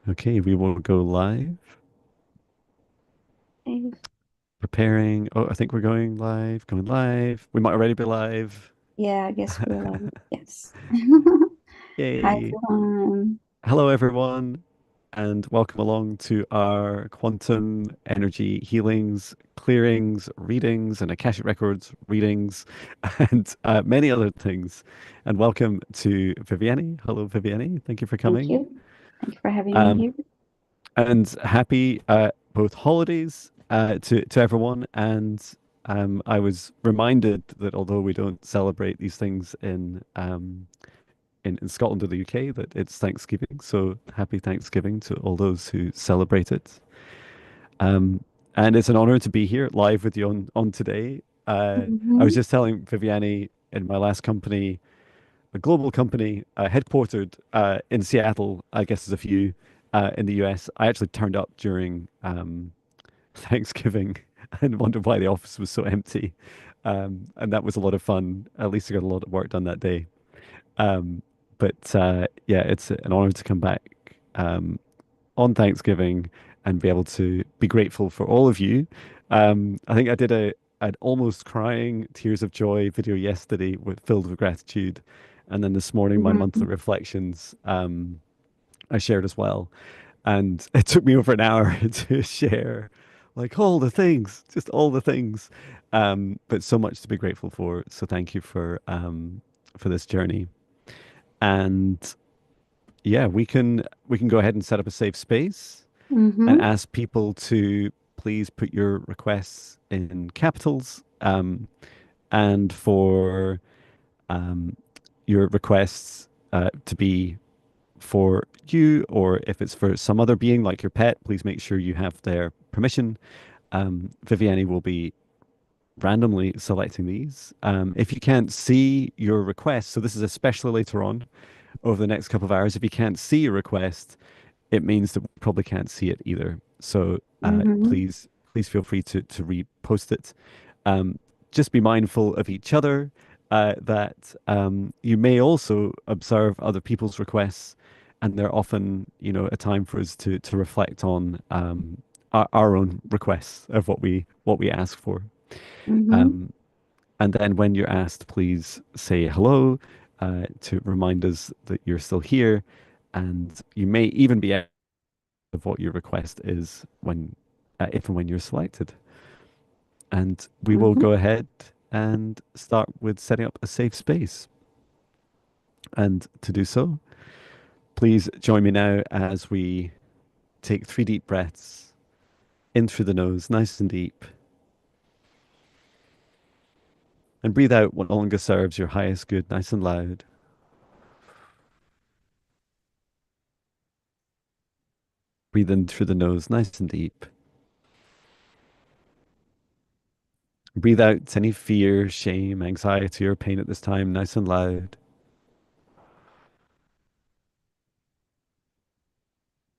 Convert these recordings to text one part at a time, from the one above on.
Okay, we will go live. Okay. Preparing. Oh, I think we're going live. Going live. We might already be live. Yeah, I guess we're live. Yes. Hi, Yay. everyone. Hello, everyone, and welcome along to our quantum energy healings, clearings, readings, and Akashic Records readings, and many other things. And welcome to Viviani. Hello, Viviani. Thank you for Thank coming. you. Thank you for having me Um, here. and happy both holidays to everyone. And I was reminded that although we don't celebrate these things in Scotland or the UK, that it's Thanksgiving. So happy Thanksgiving to all those who celebrate it. Um, and it's an honor to be here live with you on today. I was Hmm. just telling Viviani in my last company, a global company headquartered in Seattle, I guess there's a few in the US. I actually turned up during Thanksgiving and wondered why the office was so empty. And that was a lot of fun. At least I got a lot of work done that day. Um, but yeah, it's an honor to come back on Thanksgiving and be able to be grateful for all of you. I think I did an almost crying tears of joy video yesterday filled with gratitude. And then this morning, my monthly Hmm. reflections I shared as well. And it took me over an hour to share like all the things, just all the things. But so much to be grateful for. So thank you for this journey. And yeah, we can go ahead and set up a safe space and Hmm. ask people to please put your requests in capitals, and for um, your requests to be for you, or if it's for some other being like your pet, please make sure you have their permission. Viviani will be randomly selecting these. If you can't see your request, so this is especially later on over the next couple of hours, if you can't see your request, it means that we probably can't see it either. So Hmm. please feel free to repost it. Um, just be mindful of each other. That you may also observe other people's requests, and they're often, a time for us to reflect on our own requests of what we ask for. Hmm. Um, and then when you're asked, please say hello to remind us that you're still here, and you may even be of what your request is when, if and when you're selected. And we will Hmm. go ahead and start with setting up a safe space. And to do so, please join me now as we take 3 deep breaths in through the nose, nice and deep, and breathe out what no longer serves your highest good, nice and loud. Breathe in through the nose, nice and deep. Breathe out any fear, shame, anxiety, or pain at this time, nice and loud.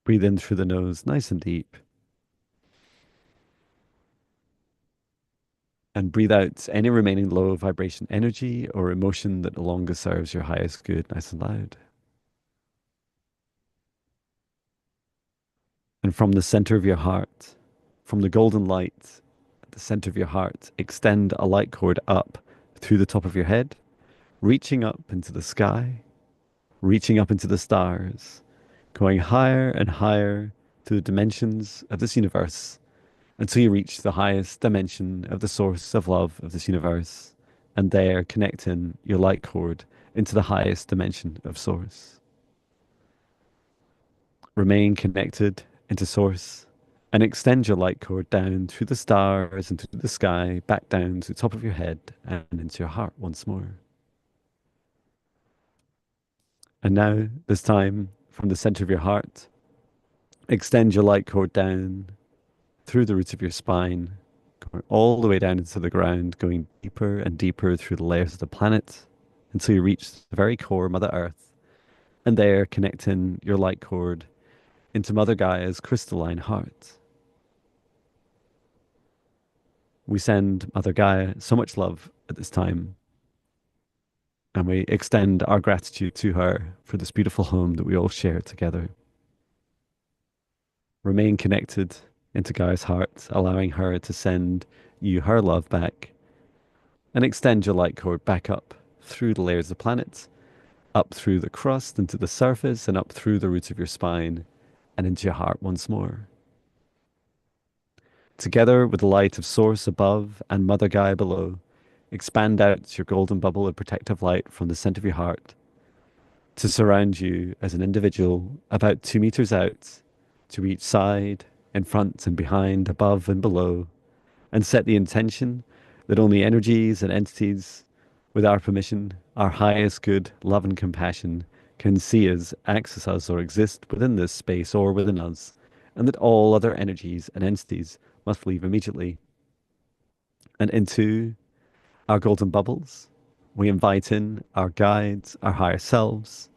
Breathe in through the nose, nice and deep. And breathe out any remaining low vibration energy or emotion that no longer serves your highest good, nice and loud. And from the center of your heart, from the golden light at the center of your heart, extend a light cord up through the top of your head, reaching up into the sky, reaching up into the stars, going higher and higher to the dimensions of this universe until you reach the highest dimension of the source of love of this universe, and there connect in your light cord into the highest dimension of source. Remain connected into source and extend your light cord down through the stars and through the sky, back down to the top of your head and into your heart once more. And now, this time, from the center of your heart, extend your light cord down through the roots of your spine, going all the way down into the ground, going deeper and deeper through the layers of the planet until you reach the very core, Mother Earth, and there connecting your light cord into Mother Gaia's crystalline heart. We send Mother Gaia so much love at this time, and we extend our gratitude to her for this beautiful home that we all share together. Remain connected into Gaia's heart, allowing her to send you her love back, and extend your light cord back up through the layers of the planet, up through the crust into the surface, and up through the roots of your spine and into your heart once more. Together with the light of Source above and Mother Gaia below, expand out your golden bubble of protective light from the center of your heart to surround you as an individual about 2 meters out, to each side, in front and behind, above and below, and set the intention that only energies and entities, with our permission, our highest good, love, and compassion, can see us, access us, or exist within this space or within us, and that all other energies and entities must leave immediately. And into our golden bubbles, we invite in our guides, our higher selves,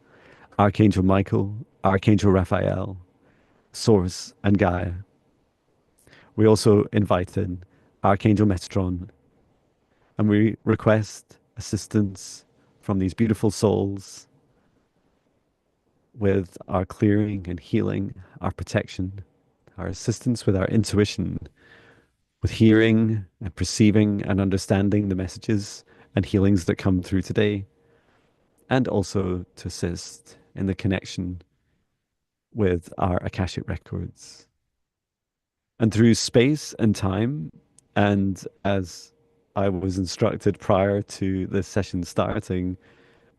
Archangel Michael, Archangel Raphael, Source, and Gaia. We also invite in Archangel Metron, and we request assistance from these beautiful souls with our clearing and healing, our protection, our assistance with our intuition, with hearing and perceiving and understanding the messages and healings that come through today, and also to assist in the connection with our Akashic records. And through space and time, and as I was instructed prior to the session starting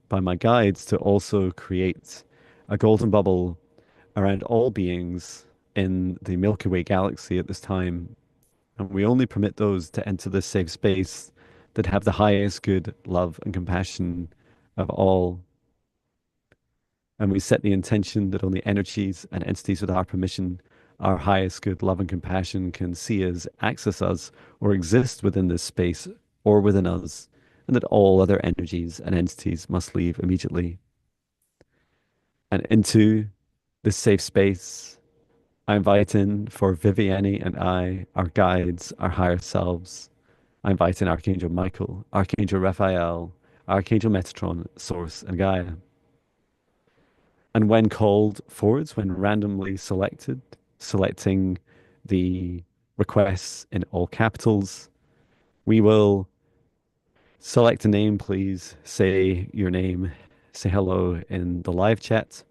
by my guides to also create a golden bubble around all beings in the Milky Way galaxy at this time. And we only permit those to enter this safe space that have the highest good, love, and compassion of all. And we set the intention that only energies and entities with our permission, our highest good, love, and compassion can see us, access us, or exist within this space or within us, and that all other energies and entities must leave immediately. And into this safe space, I invite in for Viviani and I, our guides, our higher selves. I invite in Archangel Michael, Archangel Raphael, Archangel Metatron, Source, and Gaia. And when called forwards, when randomly selected, selecting the requests in all capitals, we will select a name, please. Say your name, say hello in the live chat.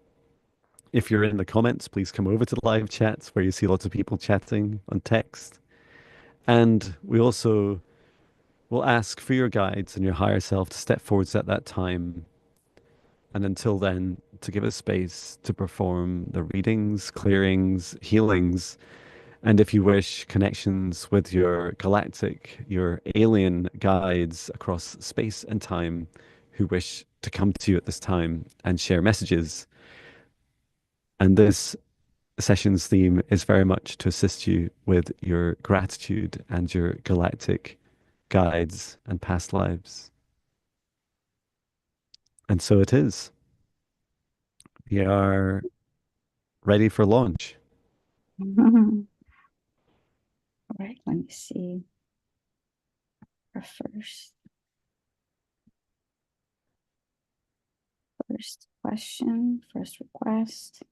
If you're in the comments, please come over to the live chat where you see lots of people chatting on text. And we also will ask for your guides and your higher self to step forwards at that time. And until then, to give us space to perform the readings, clearings, healings, and if you wish, connections with your galactic, your alien guides across space and time who wish to come to you at this time and share messages. And this session's theme is very much to assist you with your gratitude and your galactic guides and past lives. And so it is. We are ready for launch. All right, let me see our first question, first request.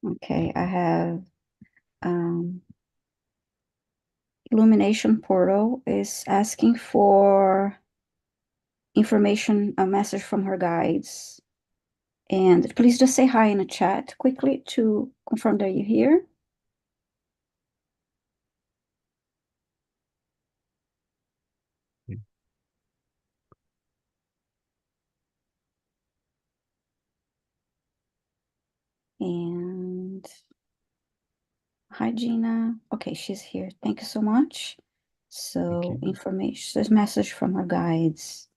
Okay, I have Illumination Portal is asking for information, a message from her guides. And please just say hi in the chat quickly to confirm that you're here. And hi, Gina. Okay, she's here. Thank you so much. So Okay. information, this message from her guides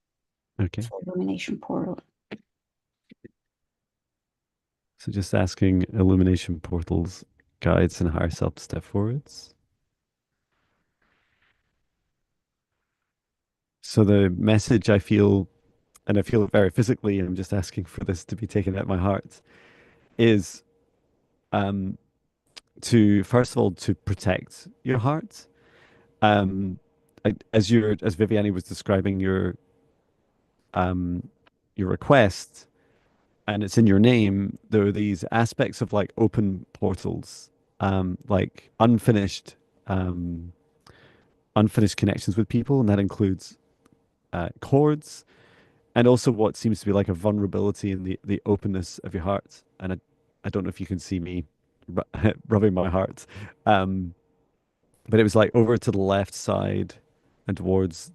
Okay. for Illumination Portal. So just asking illumination portals, guides, and higher self to step forwards. So the message I feel, and I feel it very physically, I'm just asking for this to be taken at my heart, is to, first of all, to protect your heart. Um, as Viviani was describing um your request, and it's in your name, there are these aspects of like open portals, like um, unfinished connections with people, and that includes chords, and also what seems to be like a vulnerability in the openness of your heart. And I don't know if you can see me rubbing my heart, um, but it was like over to the left side and towards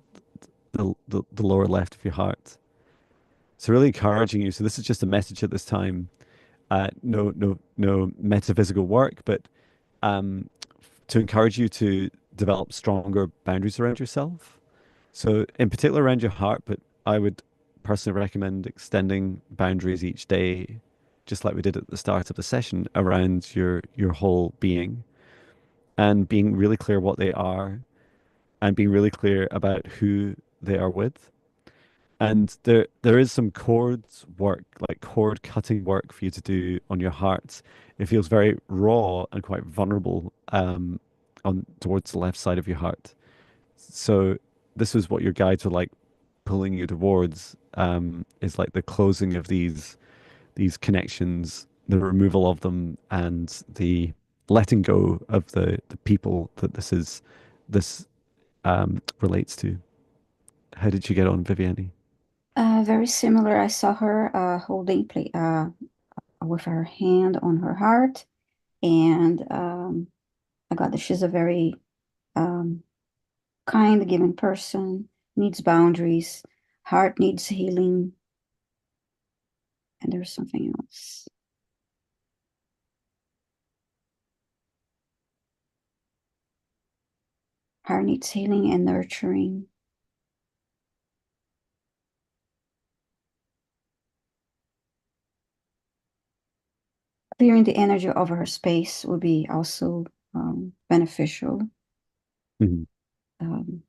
the lower left of your heart. So really encouraging you. So this is just a message at this time. No metaphysical work, but um, to encourage you to develop stronger boundaries around yourself. So in particular around your heart, but I would personally recommend extending boundaries each day, just like we did at the start of the session, around your whole being and being really clear what they are and being really clear about who they are with. And there is some chord work, like chord cutting work for you to do on your heart. It feels very raw and quite vulnerable on towards the left side of your heart. So this is what your guides are like pulling you towards, is like the closing of these connections, the removal of them, and the letting go of the people that this relates to. How did you get on, Viviani? Very similar. I saw her holding play with her hand on her heart, and I got that she's a very um, kind, giving person, needs boundaries, heart needs healing, and there's something else. Heart needs healing and nurturing. Clearing the energy over her space would be also beneficial. Mhm. Um,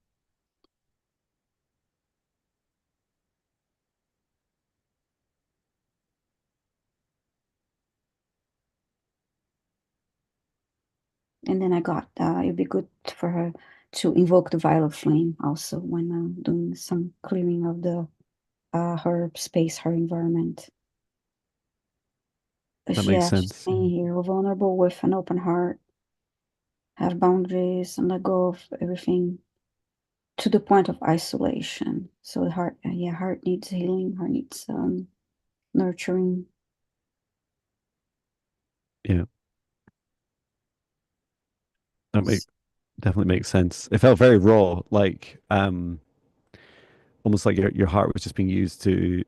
and then I got it'd be good for her to invoke the violet flame also when doing some clearing of the her space, her environment. That makes Yeah, she's sense. saying here, we're vulnerable with an open heart, have boundaries, and let go of everything to the point of isolation. So the heart, yeah, heart needs healing, heart needs nurturing. Yeah, that make definitely makes sense. It felt very raw, like almost like your heart was just being used to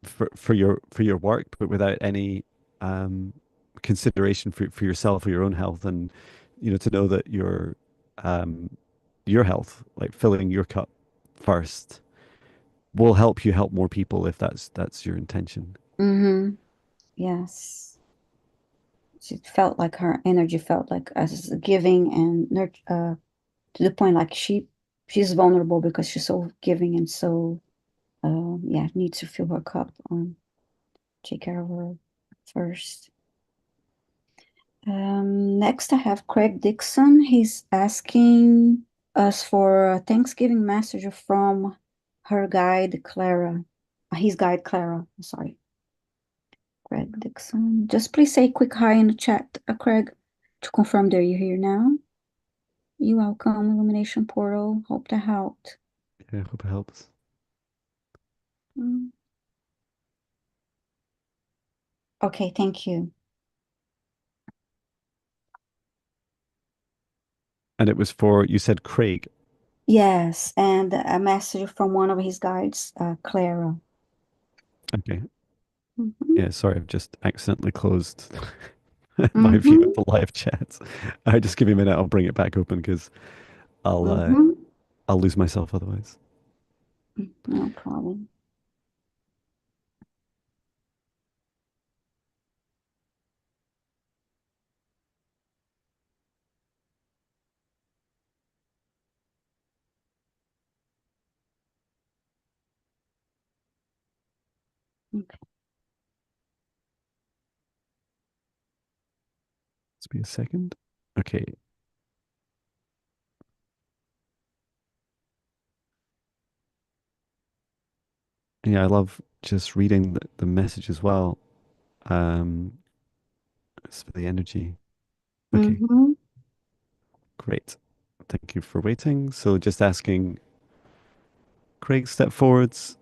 for your work, but without any um, consideration for yourself or your own health, and to know that um, your health, like filling your cup first, will help you help more people if that's your intention. Mm-hmm. Yes. She felt like her energy felt like as giving and to the point like she's vulnerable because she's so giving and so yeah, needs to fill her cup take care of her first. Next, I have Craig Dixon. He's asking us for a Thanksgiving message from her guide, Clara. His guide, Clara. Sorry, Craig Dixon. Just please say a quick hi in the chat, Craig, to confirm that you're here now. You're welcome, Illumination Portal. Hope that helped. Yeah, I hope it helps. Mm. Okay, thank you. And it was for, you said Craig. Yes, and a message from one of his guides, Clara. Okay. Mhm. Yeah, sorry, I've just accidentally closed my view of Mm-hmm. the live chat. Just give me a minute, I'll bring it back open because I'll uh, Mm-hmm. I'll lose myself otherwise. No problem. Okay. Just be a second. Okay. Yeah, I love just reading the message as well. Um, it's for the energy. Okay, Mm-hmm. great. Thank you for waiting. So just asking Craig step forwards,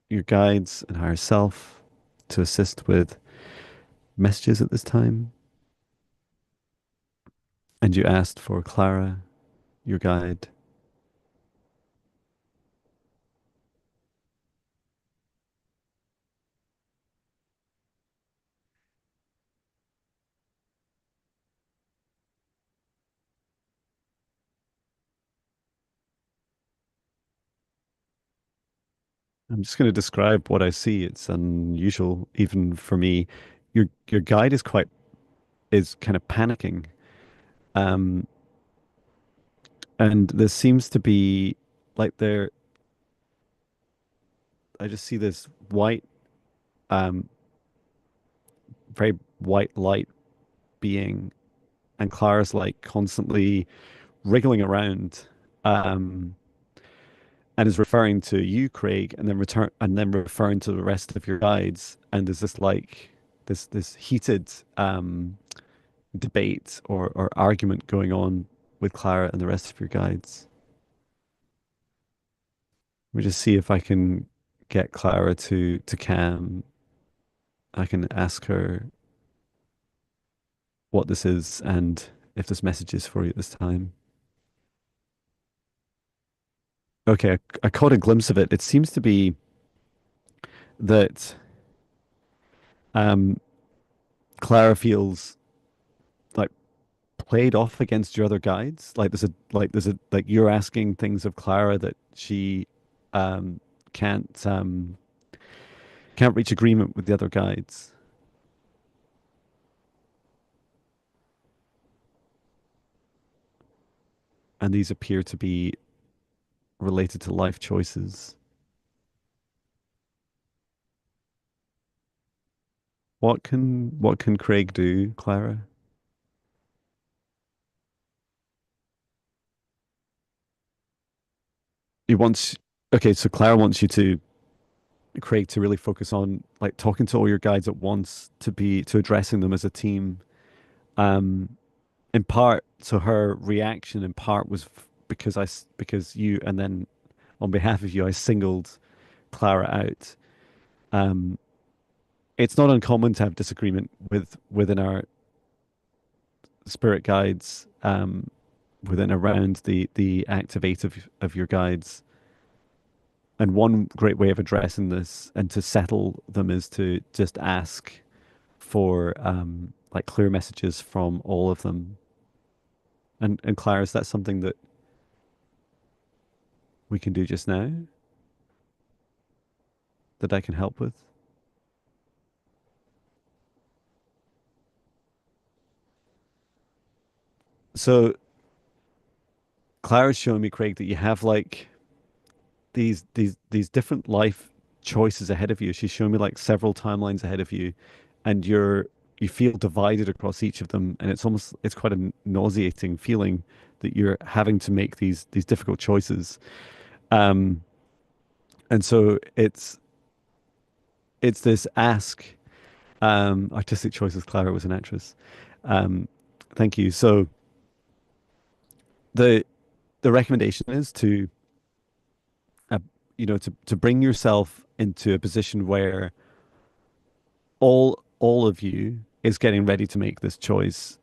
your guides and higher self to assist with messages at this time. And you asked for Clara, your guide. I'm just going to describe what I see. It's unusual even for me. Your guide is kind of panicking. Um, and there seems to be like there I just see this white, um, very white light being, and Clara's like constantly wriggling around, um, and is referring to you, Craig, and then referring to the rest of your guides. And there's this like this heated debate or argument going on with Clara and the rest of your guides. We just see if I can get Clara to calm. I can ask her what this is and if this message is for you at this time. Okay, I caught a glimpse of it. It seems to be that um, Clara feels like played off against your other guides. Like you're asking things of Clara that she um, can't can't reach agreement with the other guides, and these appear to be related to life choices. What can Craig do, Clara? He wants Okay, so Clara wants you to Craig to really focus on like talking to all your guides at once to addressing them as a team. Um, in part, so her reaction in part was because you and then on behalf of you, I singled Clara out. Um, it's not uncommon to have disagreement within our spirit guides, within around the activate of your guides. And one great way of addressing this and to settle them is to just ask for like clear messages from all of them. And Clara, is that something that we can do just now that I can help with? So Clara's showing me, Craig, that you have like these different life choices ahead of you. She's showing me like several timelines ahead of you, and you feel divided across each of them, and it's quite a nauseating feeling that you're having to make these difficult choices. Um, and so it's this ask. Artistic choices. Clara was an actress. Um, thank you. So the the recommendation is to uh, to bring yourself into a position where all of you is getting ready to make this choice,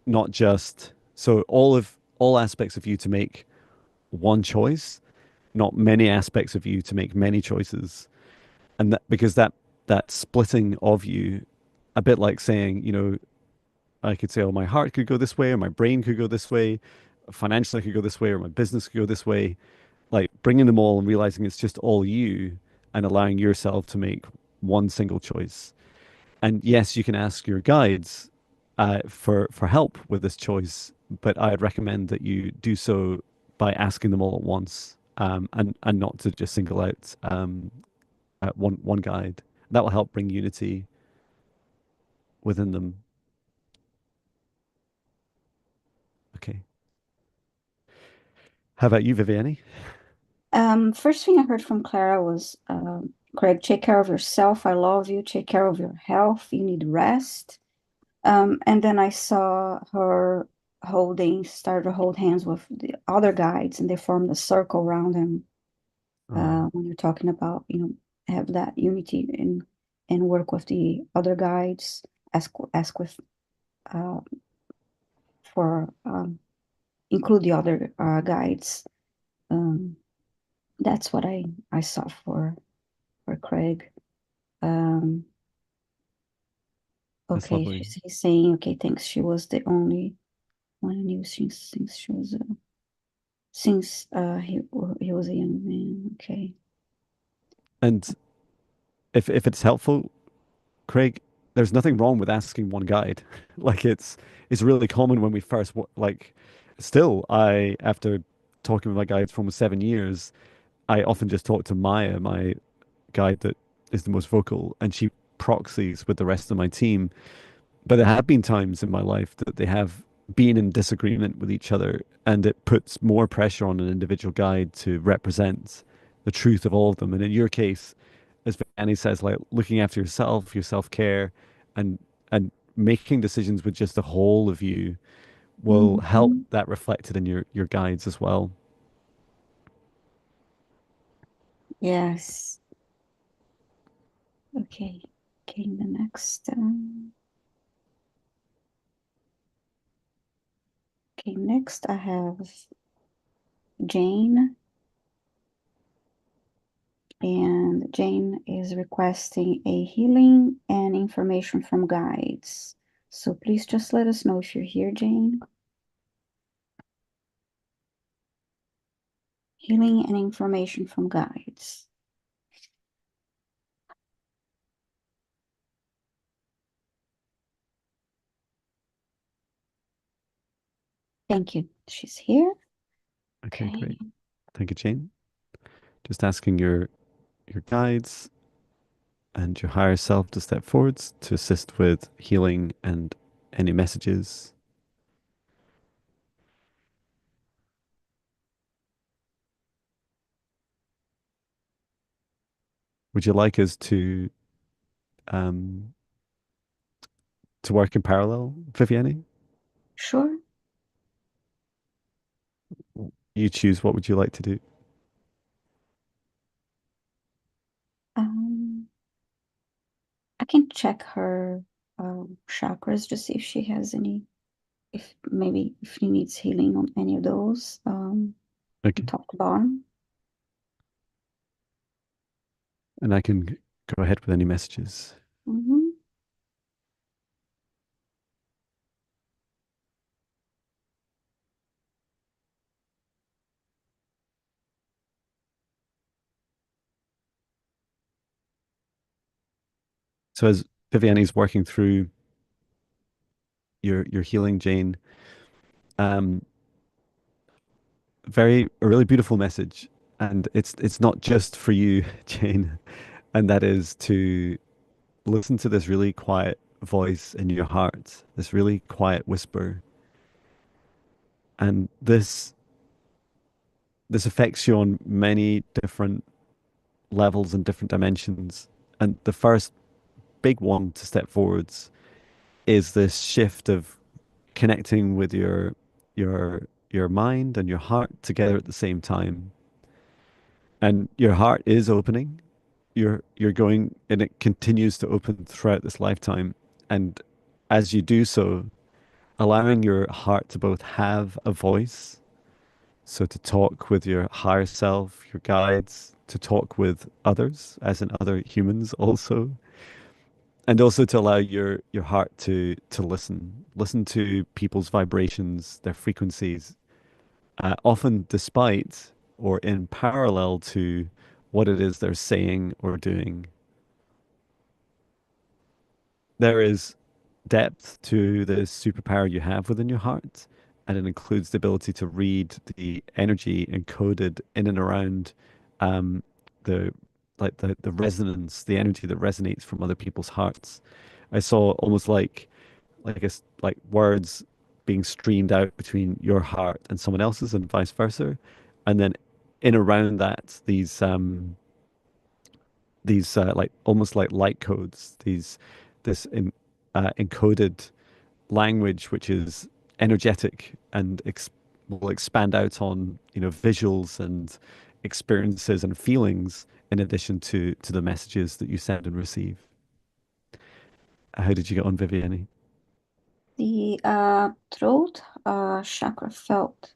not just so all aspects of you to make one choice, not many aspects of you to make many choices. And that because that splitting of you, a bit like saying, I could say, oh, my heart could go this way, or my brain could go this way, financially I could go this way, or my business could go this way. Like bringing them all and realizing it's just all you and allowing yourself to make one single choice. And yes, you can ask your guides for help with this choice, but I'd recommend that you do so by asking them all at once, and not to just single out one guide. That will help bring unity within them. Okay. How about you, Viviani? First thing I heard from Clara was, Craig, take care of yourself. I love you. Take care of your health. You need rest. And then I saw her started to hold hands with the other guides, and they formed a circle around him. Oh, When you're talking about, have that unity and work with the other guides, ask with uh, for include the other guides. Um, that's what I saw for Craig. Um, that's okay, lovely. he's saying, okay, thanks. She was the only one I knew since she was since he was a young man. Okay. And if it's helpful, Craig, there's nothing wrong with asking one guide. Like it's really common when we first like still I after talking with my guides for almost 7 years, I often just talk to Maya, my guide that is the most vocal, and she proxies with the rest of my team. But there have been times in my life that they have been in disagreement with each other, and it puts more pressure on an individual guide to represent the truth of all of them. And in your case, as Annie says, like looking after yourself, your self-care, and and making decisions with just the whole of you will help Mhm. that reflected in your guides as well. Yes. Okay. Okay. The next. Okay. Next, I have Jane, and Jane is requesting a healing and information from guides. So please just let us know if you're here, Jane. Healing and information from guides. Thank you. She's here. Okay, Okay. great. Thank you, Jane. Just asking your guides and your higher self to step forwards to assist with healing and any messages. Would you like us um, to work in parallel, Viviani? Sure. You choose what would you like to do? Um, I can check her chakras to see if she has any, if maybe if she needs healing on any of those, from Okay. top to bottom. And I can go ahead with any messages. Hmm. So as Viviani's working through your healing, Jane, um, a really beautiful message. And it's not just for you, Jane, and that is to listen to this really quiet voice in your heart, this really quiet whisper. And this affects you on many different levels and different dimensions. And the first big one to step forwards is this shift of connecting with your mind and your heart together at the same time. And your heart is opening. You're going and it continues to open throughout this lifetime. And as you do so, allowing your heart to both have a voice, so to talk with your higher self, your guides, to talk with others, as in other humans also, and also to allow your heart to listen to people's vibrations, their frequencies, often despite or in parallel to what it is they're saying or doing. There is depth to the superpower you have within your heart, and it includes the ability to read the energy encoded in and around um, the the resonance, the energy that resonates from other people's hearts. I saw almost like words being streamed out between your heart and someone else's, and vice versa, and then in around that, these like almost like light codes, this encoded language which is energetic and will expand out on visuals and experiences and feelings in addition to the messages that you send and receive. How did you get on, Viviani? The throat chakra felt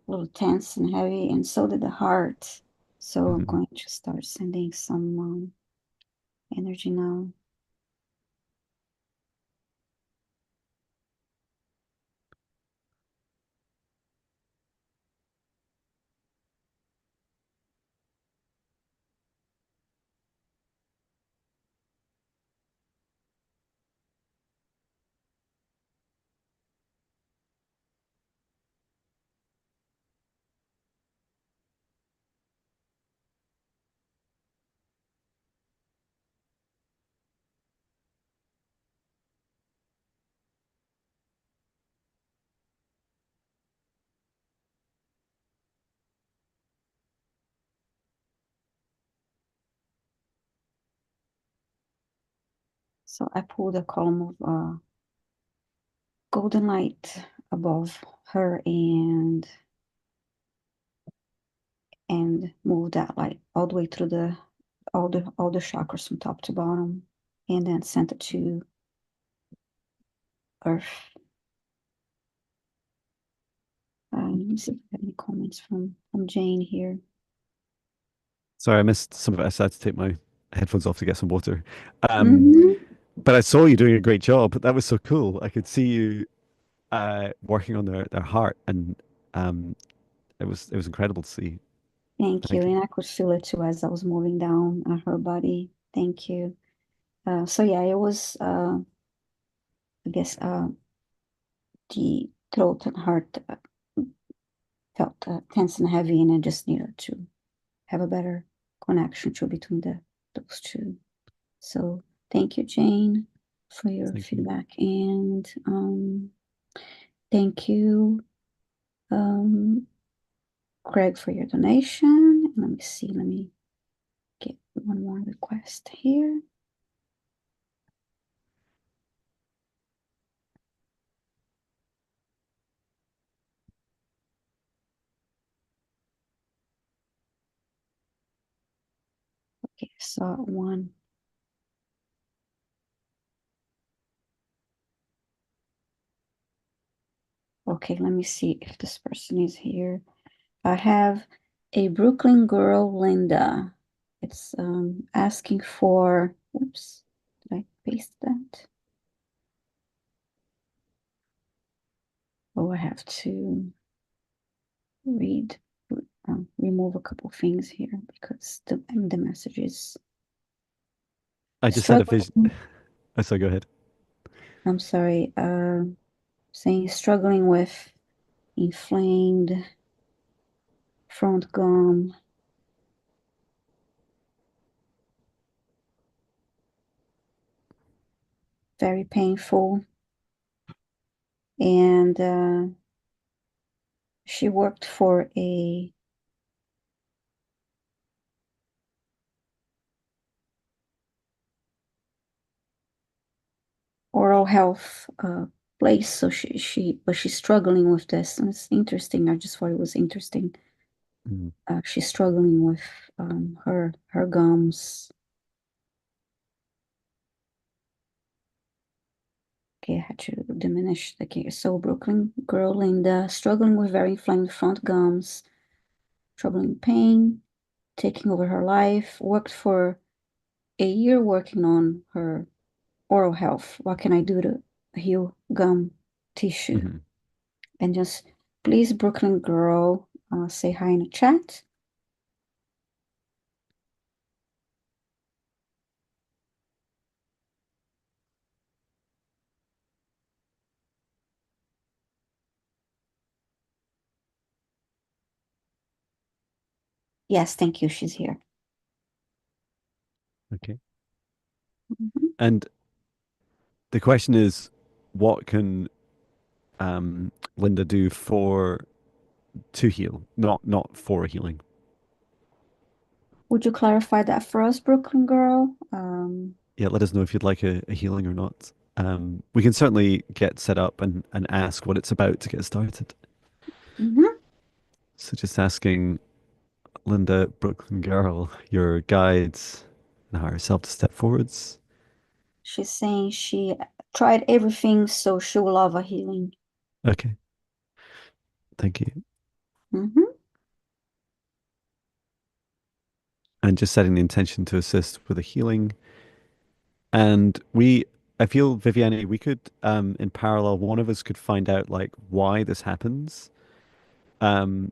a little tense and heavy, and so did the heart. So I'm Mhm. going to start sending some energy now. So I pulled a column of golden light above her and moved that light all the way through all the chakras from top to bottom, and then sent it to Earth. Let me see if I have any comments from Jane here. Sorry, I missed some of it. I had to take my headphones off to get some water. Um, Mm-hmm. but I saw you doing a great job. That was so cool. I could see you working on their heart, and um, it was incredible to see. Thank you. Thank you. And I could feel it too as I was moving down her body. Thank you. So yeah, it was I guess the throat and heart felt tense and heavy, and I just needed to have a better connection to between those two. So thank you, Jane, for your Thank you. feedback, and thank you, um, Craig, for your donation. Let me see. Let me get one more request here. Okay, so one. Okay, let me see if this person is here. I have a Brooklyn girl, Linda. It's asking for, oops, did I paste that? Oh, I have to read, remove a couple things here because the message is I just had a vision. struggling. Oh, sorry, go ahead. I'm sorry, saying struggling with inflamed front gum, very painful. And she worked for a oral health place. So but she's struggling with this. And it's interesting. I just thought it was interesting. Mm. She's struggling with her gums. Okay, I had to diminish the case. So Brooklyn girl Linda struggling with very inflamed front gums, troubling pain, taking over her life. Worked for a year working on her oral health. What can I do to heal gum tissue? Mhm. And just please, Brooklyn girl, say hi in the chat. Yes, thank you. She's here. Okay. Mhm. And the question is, what can Linda do for to heal, not for healing? Would you clarify that for us, Brooklyn girl? Yeah, let us know if you'd like a healing or not. We can certainly get set up and ask what it's about to get started. Mhm. So just asking Linda, Brooklyn girl, your guides and higher self to step forwards. She's saying she tried everything, so she will love a healing. Okay, thank you. Hmm. And just setting the intention to assist with a healing. And I feel, Viviane, we could, in parallel, one of us could find out like why this happens. Um,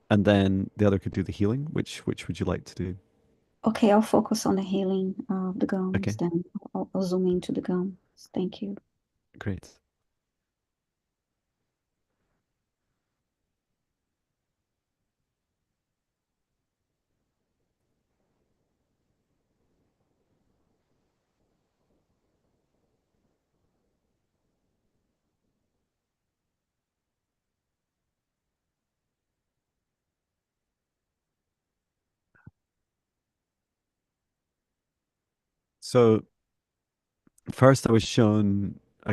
and then the other could do the healing. Which would you like to do? Okay, I'll focus on the healing of the gums Okay, then. I'll zoom into the gums. Thank you. great. So first, I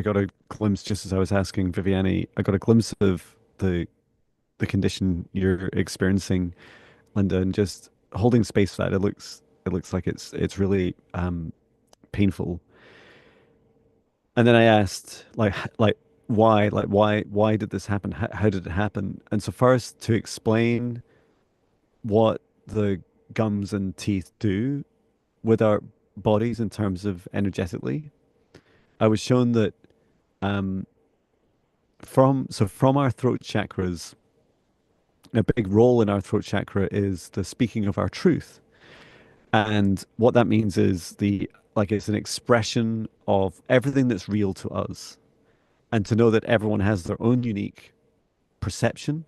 got a glimpse just as I was asking Viviane. I got a glimpse of the condition you're experiencing, Linda, and just holding space for that. It looks like it's really painful. And then I asked, why did this happen? How did it happen? And so first, to explain what the gums and teeth do with our bodies in terms of energetically, I was shown that um, from our throat chakras, a big role in our throat chakra is the speaking of our truth. And what that means is it's an expression of everything that's real to us. And to know that everyone has their own unique perception,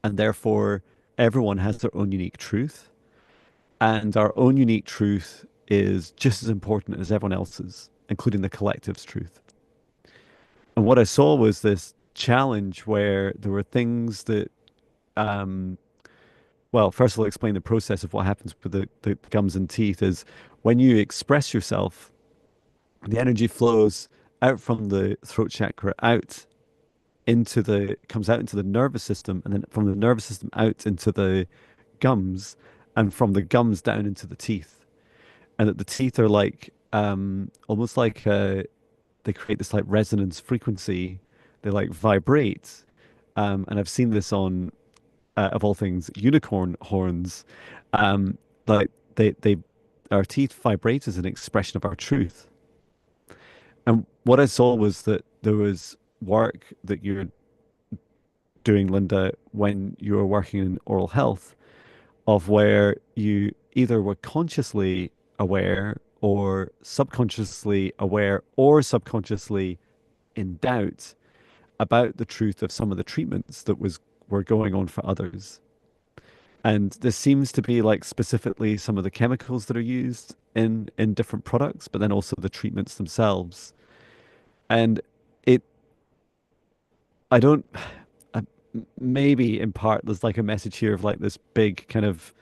and therefore everyone has their own unique truth. And our own unique truth is just as important as everyone else's, including the collective's truth. And what I saw was this challenge where there were things that, um, well, first of all, explain the process of what happens with the gums and teeth is when you express yourself, the energy flows out from the throat chakra comes out into the nervous system, and then from the nervous system out into the gums, and from the gums down into the teeth. And that the teeth are like almost like they create this like resonance frequency. They like vibrate. And I've seen this on of all things unicorn horns. Um, like they our teeth vibrate as an expression of our truth. And what I saw was that there was work that you're doing, Linda, when you were working in oral health, of where you either were consciously aware or subconsciously aware or subconsciously in doubt about the truth of some of the treatments that was were going on for others. And this seems to be like specifically some of the chemicals that are used in different products, but then also the treatments themselves. And it, I don't, uh, maybe in part there's like a message here of like this big kind of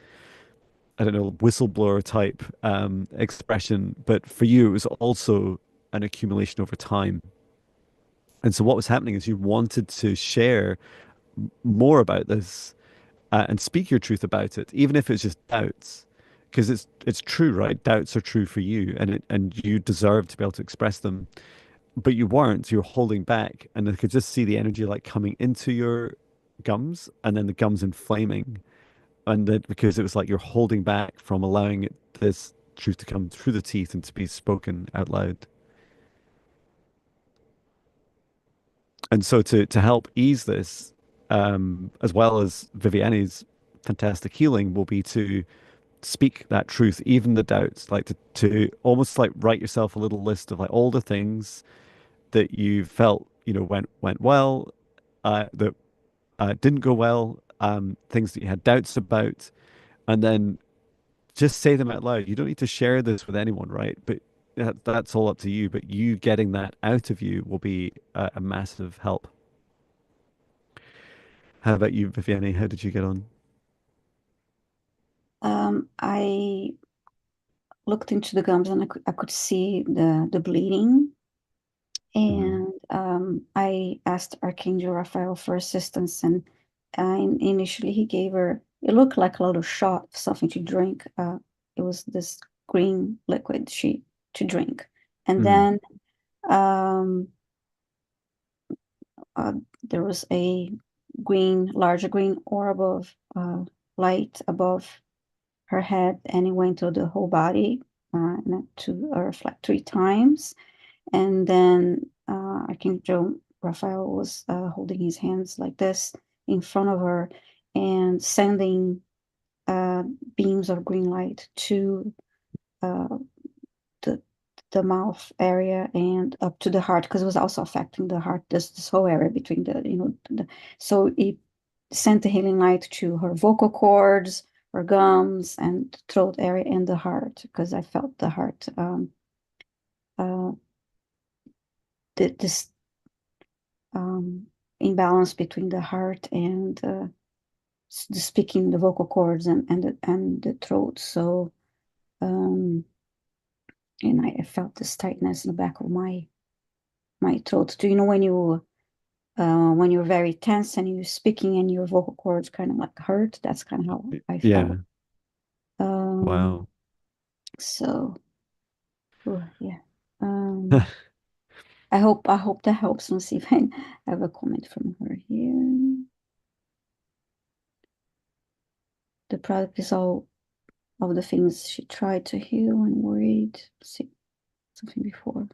I don't know, whistleblower type expression, but for you, it was also an accumulation over time. And so what was happening is you wanted to share more about this and speak your truth about it, even if it's just doubts, because it's true, right? Doubts are true for you, and you deserve to be able to express them, but you weren't. You were holding back, and I could just see the energy like coming into your gums, and then the gums inflaming and that because it was like you're holding back from allowing this truth to come through the teeth and to be spoken out loud. And so to help ease this, as well as Viviani's fantastic healing, will be to speak that truth, even the doubts, like to almost like write yourself a little list of like all the things that you felt, went well, that didn't go well, things that you had doubts about, and then just say them out loud. You don't need to share this with anyone, right? But that's all up to you. But you getting that out of you will be a massive help. How about you, Viviane? How did you get on? I looked into the gums and I could see the bleeding. Hmm. And I asked Archangel Raphael for assistance, and initially he gave her, it looked like a little shot of something to drink. It was this green liquid she to drink. And Hmm. then um, uh, there was a larger green orb of light above her head, and it went to the whole body, to reflect 3 times. And then Archangel Raphael was holding his hands like this in front of her and sending uh, beams of green light to uh, the the mouth area and up to the heart, because it was also affecting the heart, this whole area between so it sent the healing light to her vocal cords, her gums, and throat area, and the heart, because I felt the heart, uh, this um, imbalance between the heart and the speaking, the vocal cords, and the throat. So, um, and I felt this tightness in the back of my throat. Do you know when you're very tense and you're speaking and your vocal cords kind of like hurt? That's kind of how I felt. Yeah. Um, Wow. so, yeah. Um, I hope that helps. Let's see if I have a comment from her here. The product is all of the things she tried to heal and worried. Let's see something before.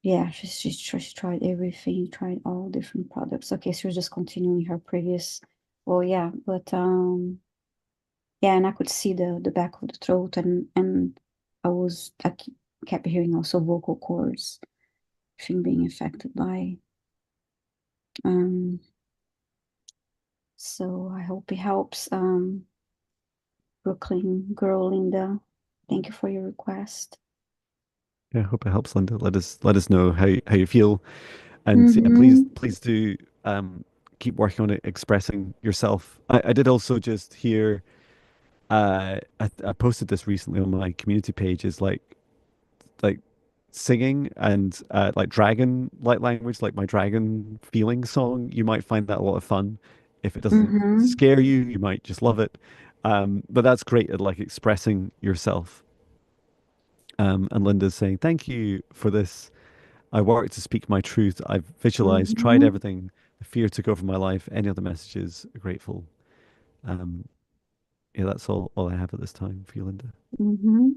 Yeah, she tried everything, tried all different products. Okay, so she was just continuing her previous. Well, yeah, but yeah, and I could see the back of the throat, and kept hearing also vocal cords thing being affected by. Um, so I hope it helps. Brooklyn girl Linda, thank you for your request. Yeah, I hope it helps, Linda. Let us know how you feel. And yeah, please Mm-hmm. please do keep working on it, expressing yourself. I did also just hear I posted this recently on my community page, is like singing and like dragon like language, like my dragon feeling song. You might find that a lot of fun. If it doesn't Mm-hmm. scare you, you might just love it. But that's great at like expressing yourself. And Linda's saying, thank you for this. I worked to speak my truth. I've visualized, tried Mm-hmm. everything. The fear took over my life. Any other messages? Grateful. Um, yeah, that's all I have at this time for you, Linda. Mm-hmm.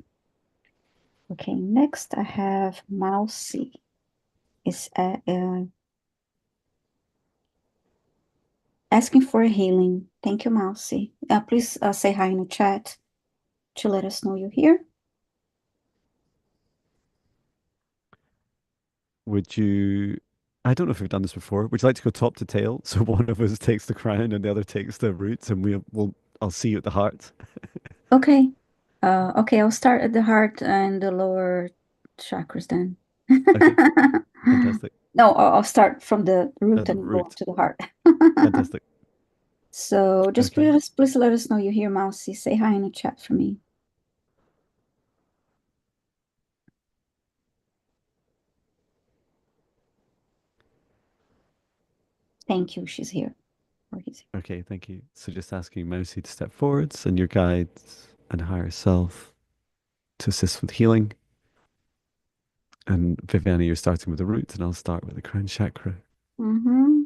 Okay, next I have Mousie. Is asking for a healing. Thank you, Mousie. Please say hi in the chat to let us know you're here. Would you? I don't know if we've done this before. Would you like to go top to tail? So one of us takes the crown and the other takes the roots, and I'll see you at the heart. Okay. Okay, I'll start at the heart and the lower chakras then. Okay, fantastic. No, I'll start from the root At the and go root, to the heart. fantastic. So just Okay, please let us know you're here, Mousie. Say hi in the chat for me. Thank you. She's here. Or he's here. okay, thank you. So just asking Mousie to step forwards and your guides and higher self to assist with healing. And Viviana, you're starting with the root, and I'll start with the crown chakra. Mm-hmm.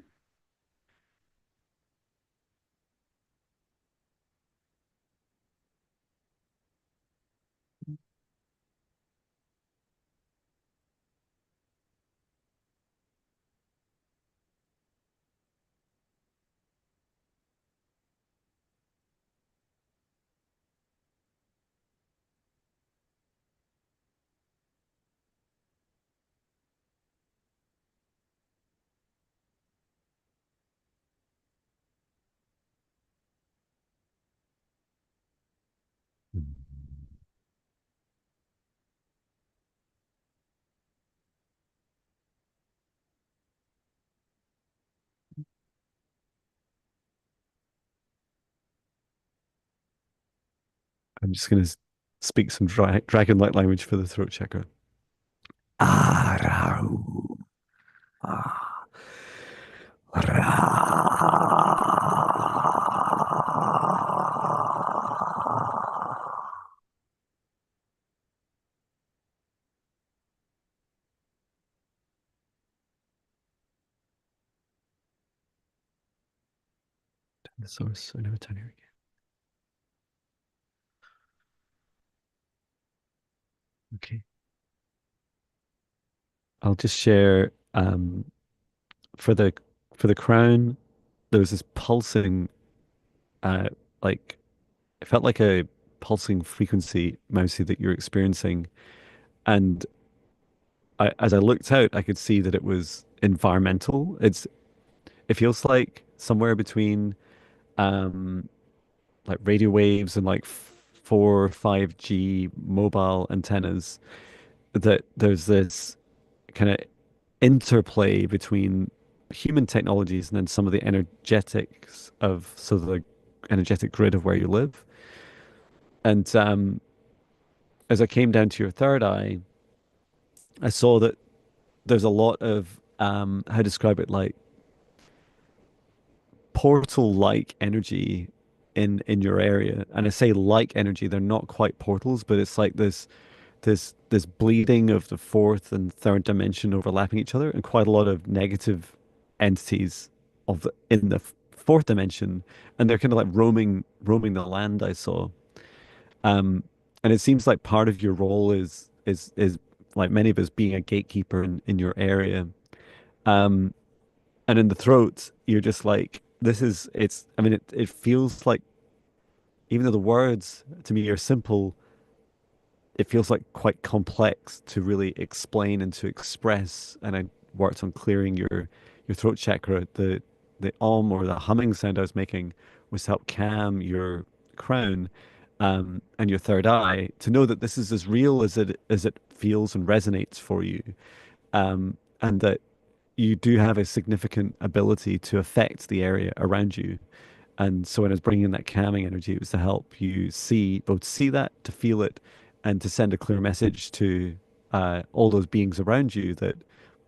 I'm just going to speak some dragon-like language for the throat chakra. Ah, rau. Ah, the source, so never turn here again. Okay. I'll just share for the crown, there was this pulsing uh like it felt like a pulsing frequency, Mousie, that you're experiencing. And as I looked out, I could see that it was environmental. It feels like somewhere between um like radio waves and like 5G mobile antennas, that there's this kind of interplay between human technologies and then some of the energetics of the energetic grid of where you live. And as I came down to your third eye, I saw that there's a lot of how to describe it, like portal-like energy in your area. And I say like energy, they're not quite portals, but it's like this bleeding of the fourth and third dimension overlapping each other, and quite a lot of negative entities in the fourth dimension, and they're kind of like roaming the land. I saw, um, and it seems like part of your role is like many of us being a gatekeeper in your area. Um, and in the throat, you're just like this is it's. I mean, it feels like even though the words to me are simple, it feels like quite complex to really explain and to express. And I worked on clearing your throat chakra. The or the humming sound I was making was to help calm your crown, and your third eye, to know that this is as real as it feels and resonates for you, and that you do have a significant ability to affect the area around you. And so when I was bringing in that calming energy, it was to help you see, both see that, to feel it, and to send a clear message to all those beings around you that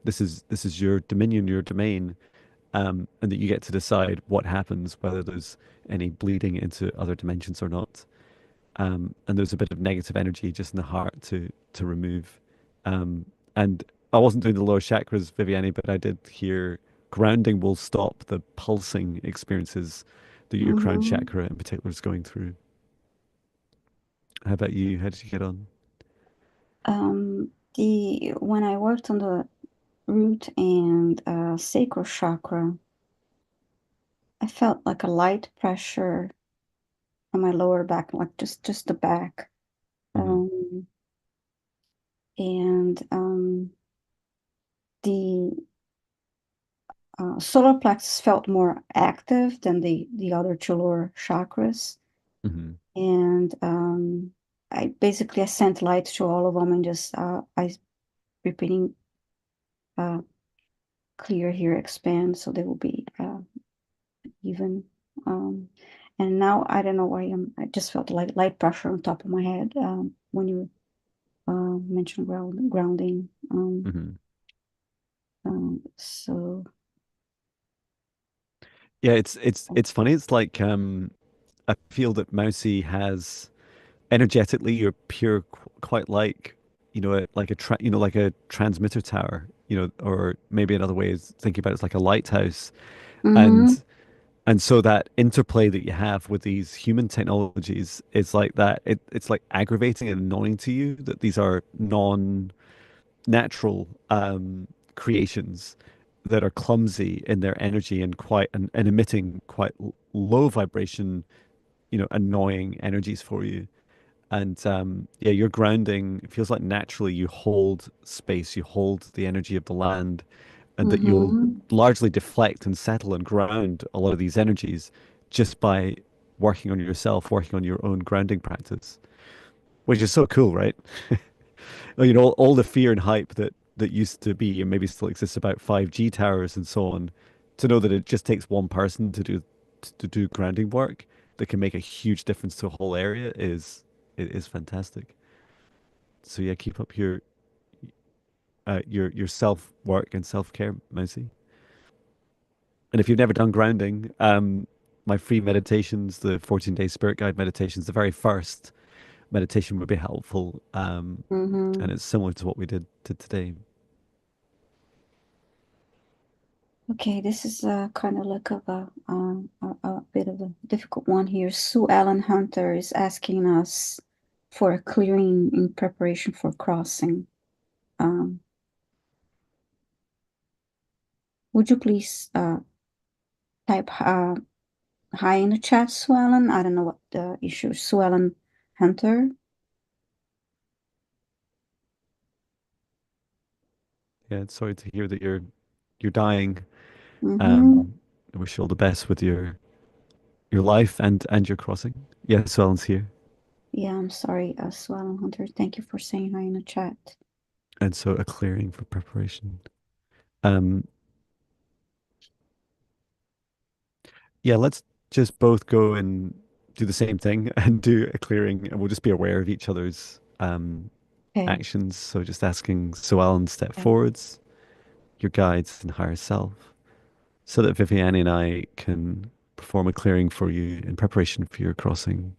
this is your dominion, your domain, and that you get to decide what happens, whether there's any bleeding into other dimensions or not. And there's a bit of negative energy just in the heart to remove. Um, and I wasn't doing the lower chakras, Viviani, but I did hear grounding will stop the pulsing experiences that your crown Mm-hmm. chakra in particular is going through. How about you? How did you get on? The when I worked on the root and sacral chakra, I felt like a light pressure on my lower back, like just the back. Hmm. Um, and the solar plexus felt more active than the other two lower chakras. Hmm. And I sent light to all of them and just I repeating uh, clear here, expand, so they will be even. Um, and now I don't know why I just felt like light pressure on top of my head when you mentioned grounding. Hmm. So Yeah, it's funny. It's like I feel that Mousie has energetically, you're pure, quite like like like a transmitter tower, or maybe another way is thinking about it is like a lighthouse. mm-hmm, And so that interplay that you have with these human technologies is like that. It's like aggravating and annoying to you that these are non-natural creations that are clumsy in their energy and and emitting quite low vibration, annoying energies for you. And yeah, your grounding, it feels like naturally you hold space, you hold the energy of the land, and that you'll mm-hmm, largely deflect and settle and ground a lot of these energies just by working on yourself, working on your own grounding practice, which is so cool, right? All the fear and hype that used to be and maybe still exists about 5G towers and so on, to know that it just takes one person to do grounding work that can make a huge difference to a whole area is it is fantastic. So yeah, keep up your self work and self care, Mousie. And if you've never done grounding, my free meditations, the 14-day spirit guide meditations, the very first meditation would be helpful. And Mm-hmm. it's similar to what we did today. Okay, this is kind of like a bit of a difficult one here. Sue Ellen Hunter is asking us for a clearing in preparation for crossing. Um, would you please type hi in the chat, Sue Ellen? I don't know what the issue is. Sue Ellen Hunter. Yeah, sorry to hear that you're dying. Mm-hmm. Um, I wish you all the best with your life and your crossing. Yes, Ellen's here. Yeah, I'm sorry, Sue Ellen Hunter. Thank you for saying hi in the chat. And so a clearing for preparation. Um, yeah, let's just both go and do the same thing and do a clearing, and we'll just be aware of each other's Okay. actions. So just asking Ellen step Okay. forwards, your guides and higher self, so that Viviani and I can perform a clearing for you in preparation for your crossing.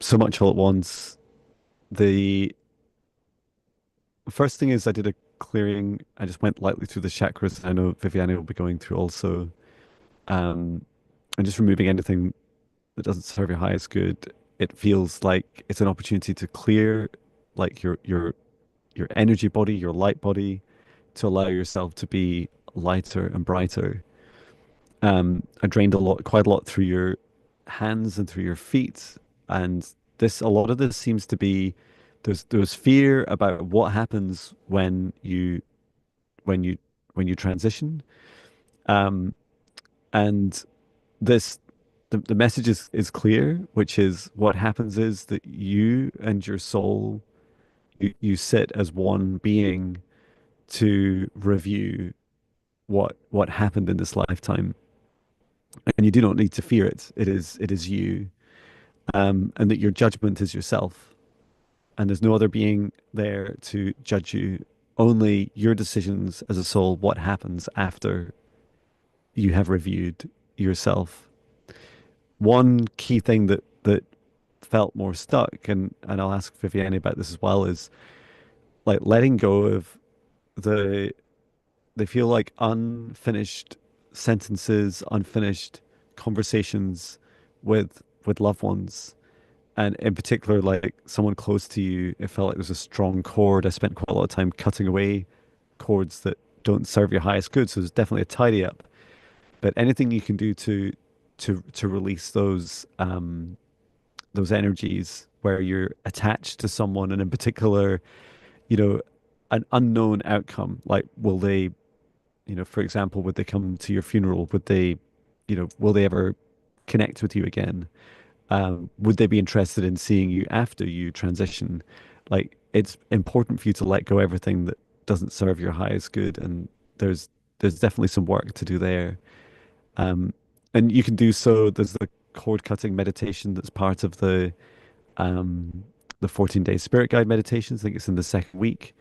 So much all at once. The first thing is I did a clearing. I just went lightly through the chakras. I know Viviani will be going through also. Um, and just removing anything that doesn't serve your highest good. It feels like it's an opportunity to clear like your energy body, your light body, to allow yourself to be lighter and brighter. I drained quite a lot through your hands and through your feet, and a lot of this seems to be there's fear about what happens when you when you transition, um, and this the message is clear, which is what happens is that you and your soul you sit as one being to review what happened in this lifetime, and you do not need to fear it. It is you, and that your judgment is yourself, and there's no other being there to judge you. Only your decisions as a soul. What happens after you have reviewed yourself? One key thing that felt more stuck, and I'll ask Viviane about this as well, is like letting go of the they feel like unfinished sentences, unfinished conversations with loved ones. And in particular, like someone close to you, it felt like there was a strong cord. I spent quite a lot of time cutting away cords that don't serve your highest good. So there's definitely a tidy up. But anything you can do to release those energies where you're attached to someone, and in particular, you know, an unknown outcome, like will they, for example, would they come to your funeral? Would they, will they ever connect with you again? Would they be interested in seeing you after you transition? Like, it's important for you to let go everything that doesn't serve your highest good, and there's there's definitely some work to do there. Um, and you can do so. There's the cord cutting meditation that's part of um, the 14-day spirit guide meditations. I think it's in the second week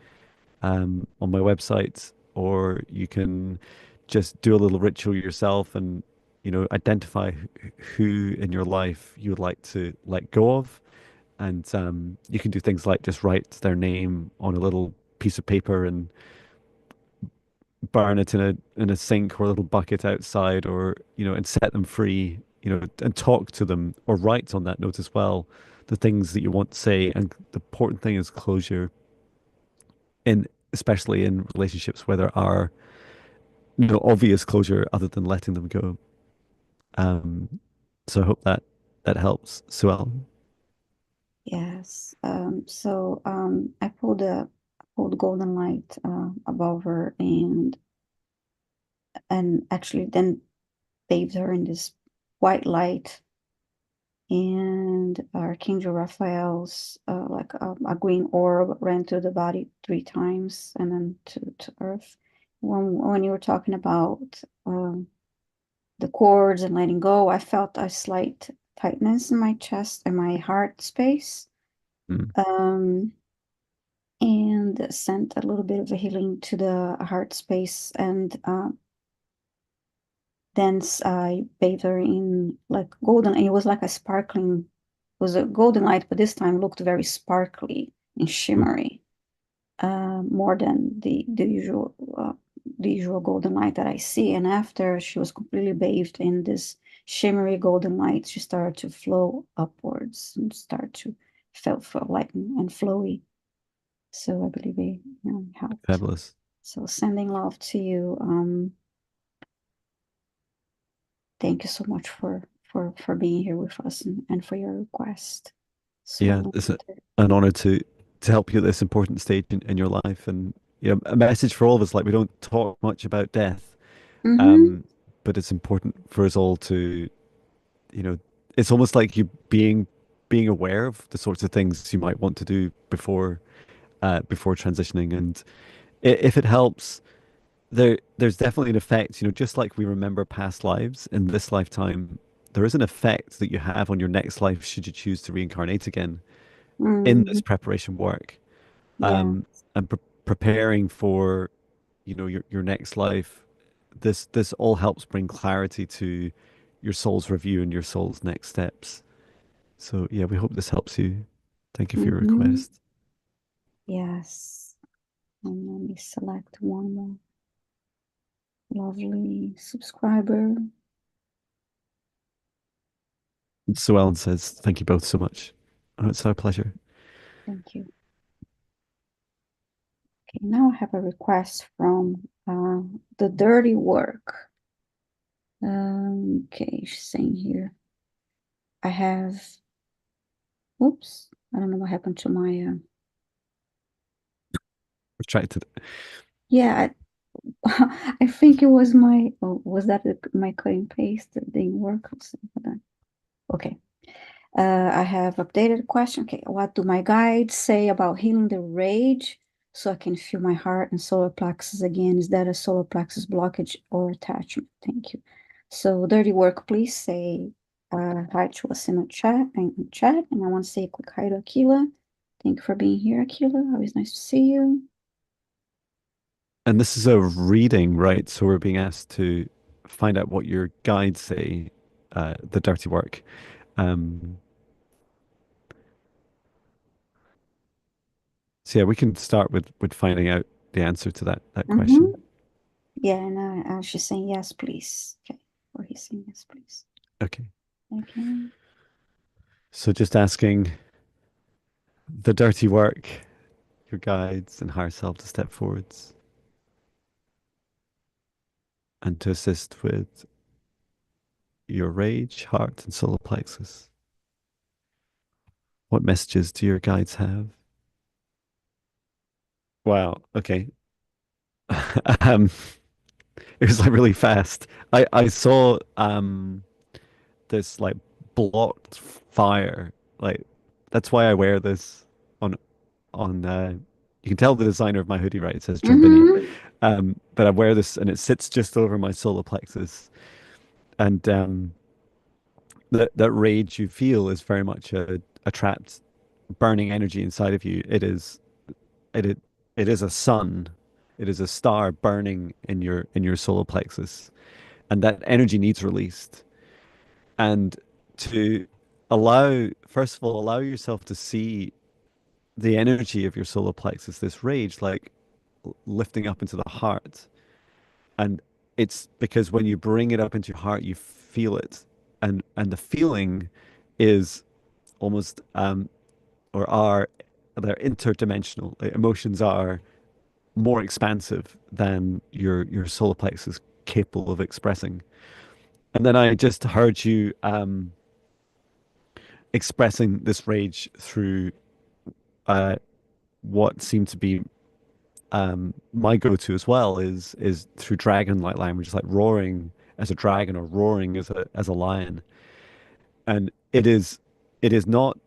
on my website, or you can just do a little ritual yourself and identify who in your life you would like to let go of. And you can do things like just write their name on a little piece of paper and burn it in a sink or a little bucket outside, or and set them free, and talk to them or write on that note as well the things that you want to say. And the important thing is closure, in especially in relationships where there are obvious closure other than letting them go. Um, so I hope that that helps. So Yes. I pulled golden light above her and actually then bathed her in this white light, and Archangel Raphael's a green orb ran through the body 3 times and then to earth. When you were talking about the cords and letting go, I felt a slight tightness in my chest and my heart space. mm, Um, and sent a little bit of a healing to the heart space. And then I bathed her in like golden, and it was like a sparkling, it was a golden light, but this time looked very sparkly and mm, shimmery, more than the usual golden light that I see. And after she was completely bathed in this shimmery golden light, she started to flow upwards and start to feel light and flowy. So I believe it, helped. fabulous. So sending love to you. Thank you so much for being here with us and for your request. Yeah, So it's an honor to help you at this important stage in your life. And a message for all of us, like, we don't talk much about death, mm-hmm, um, but it's important for us all to, you know, it's almost like you being aware of the sorts of things you might want to do before transitioning. And if it helps, there's definitely an effect, just like we remember past lives in this lifetime, there is an effect that you have on your next life should you choose to reincarnate again in mm-hmm, this preparation work. yeah, um, and preparing for, your next life. This all helps bring clarity to your soul's review and your soul's next steps. So yeah, we hope this helps you. Thank you for your mm-hmm, request. yes. And let me select one more lovely subscriber. So Ellen says, thank you both so much. Oh, it's our pleasure. Thank you. Okay, now I have a request from the dirty work. Okay, she's saying here, I have, oops, I don't know what happened to my, Retracted. yeah, I think it was my, oh, was that my cut and paste that didn't work? Let's see, hold on. Okay. I have updated the question. Okay, what do my guides say about healing the rage so I can feel my heart and solar plexus again? Is that a solar plexus blockage or attachment? Thank you. So, dirty work, please say hi to us in the chat. And I want to say a quick hi to Akila. Thank you for being here, Akila. Always nice to see you. And this is a reading, right? So we're being asked to find out what your guides say, the dirty work. Um, so yeah, we can start with finding out the answer to that Mm-hmm. question. Yeah, and she's saying yes, please. Okay, or he's saying yes, please. Okay. Okay. So just asking the dirty work, your guides and higher self to step forwards and to assist with your rage, heart, and solar plexus. What messages do your guides have? Wow. Okay. um, it was like really fast. I saw this like blocked fire. Like that's why I wear this on you can tell the designer of my hoodie, right? It says Trimbini. Mm-hmm. But I wear this and it sits just over my solar plexus. And that rage you feel is very much a trapped burning energy inside of you. It it is a sun. It is a star burning in your solar plexus. And that energy needs released. And to first of all, allow yourself to see the energy of your solar plexus, this rage, like lifting up into the heart. And it's because when you bring it up into your heart, you feel it. And the feeling is almost or are they're interdimensional. Like, emotions are more expansive than your solar plexus is capable of expressing. And then I just heard you expressing this rage through uh, what seemed to be my go-to as well is through dragon-like language, like roaring as a dragon or roaring as a lion. And it is not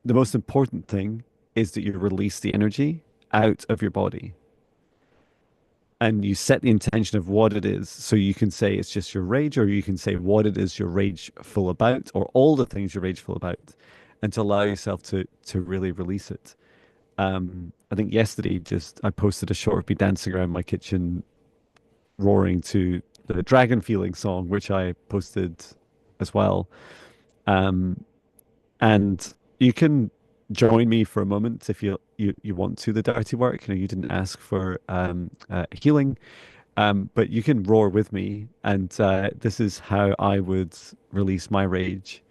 the most important thing is that you release the energy out of your body and you set the intention of what it is. So you can say it's just your rage, or you can say what it is you're rageful about, or all the things you're rageful about, and to allow yourself to really release it. I think yesterday just I posted a short of me dancing around my kitchen roaring to the Dragon Feeling song, which I posted as well. Um, and you can join me for a moment if you want to the dirty work. You didn't ask for healing, but you can roar with me, and this is how I would release my rage.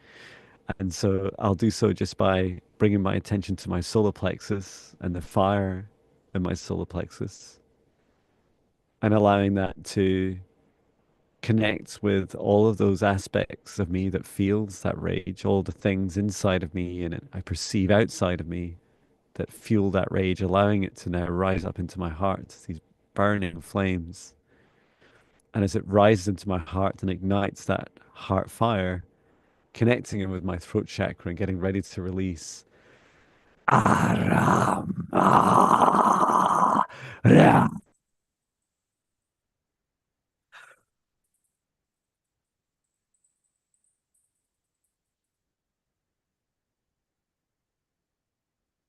And so I'll do so just by bringing my attention to my solar plexus and the fire in my solar plexus, and allowing that to connect with all of those aspects of me that feels that rage, all the things inside of me and I perceive outside of me that fuel that rage, allowing it to now rise up into my heart, these burning flames. And as it rises into my heart and ignites that heart fire, connecting it with my throat chakra and getting ready to release Aram, Ra,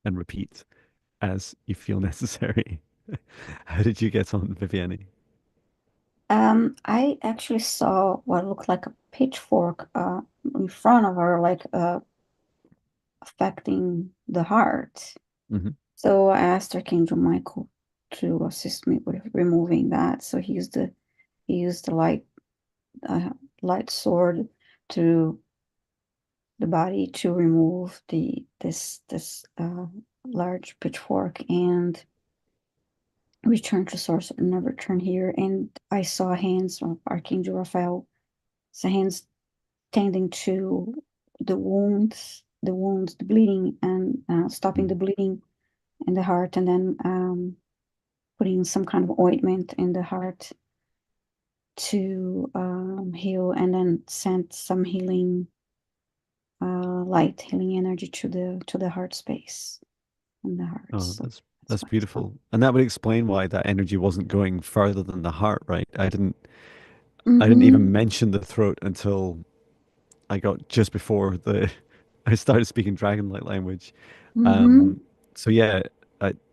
and repeat as you feel necessary. How did you get on, Viviani? I actually saw what looked like a pitchfork in front of her, like affecting the heart. Hmm. So I asked Archangel Michael to assist me with removing that. So he used the uh, light sword to the body to remove this large pitchfork and return to source and never return here. And I saw hands of Archangel Raphael, so hands tending to the bleeding, and stopping the Mm. bleeding in the heart, and then putting some kind of ointment in the heart to heal, and then sent some light healing energy to the heart space and the heart. Oh, So that's that's what I saw. beautiful. And that would explain why that energy wasn't going further than the heart, right? I didn't even Mm-hmm. mention the throat until I got just before the I started speaking dragon-like language. Mm-hmm. Um, so yeah,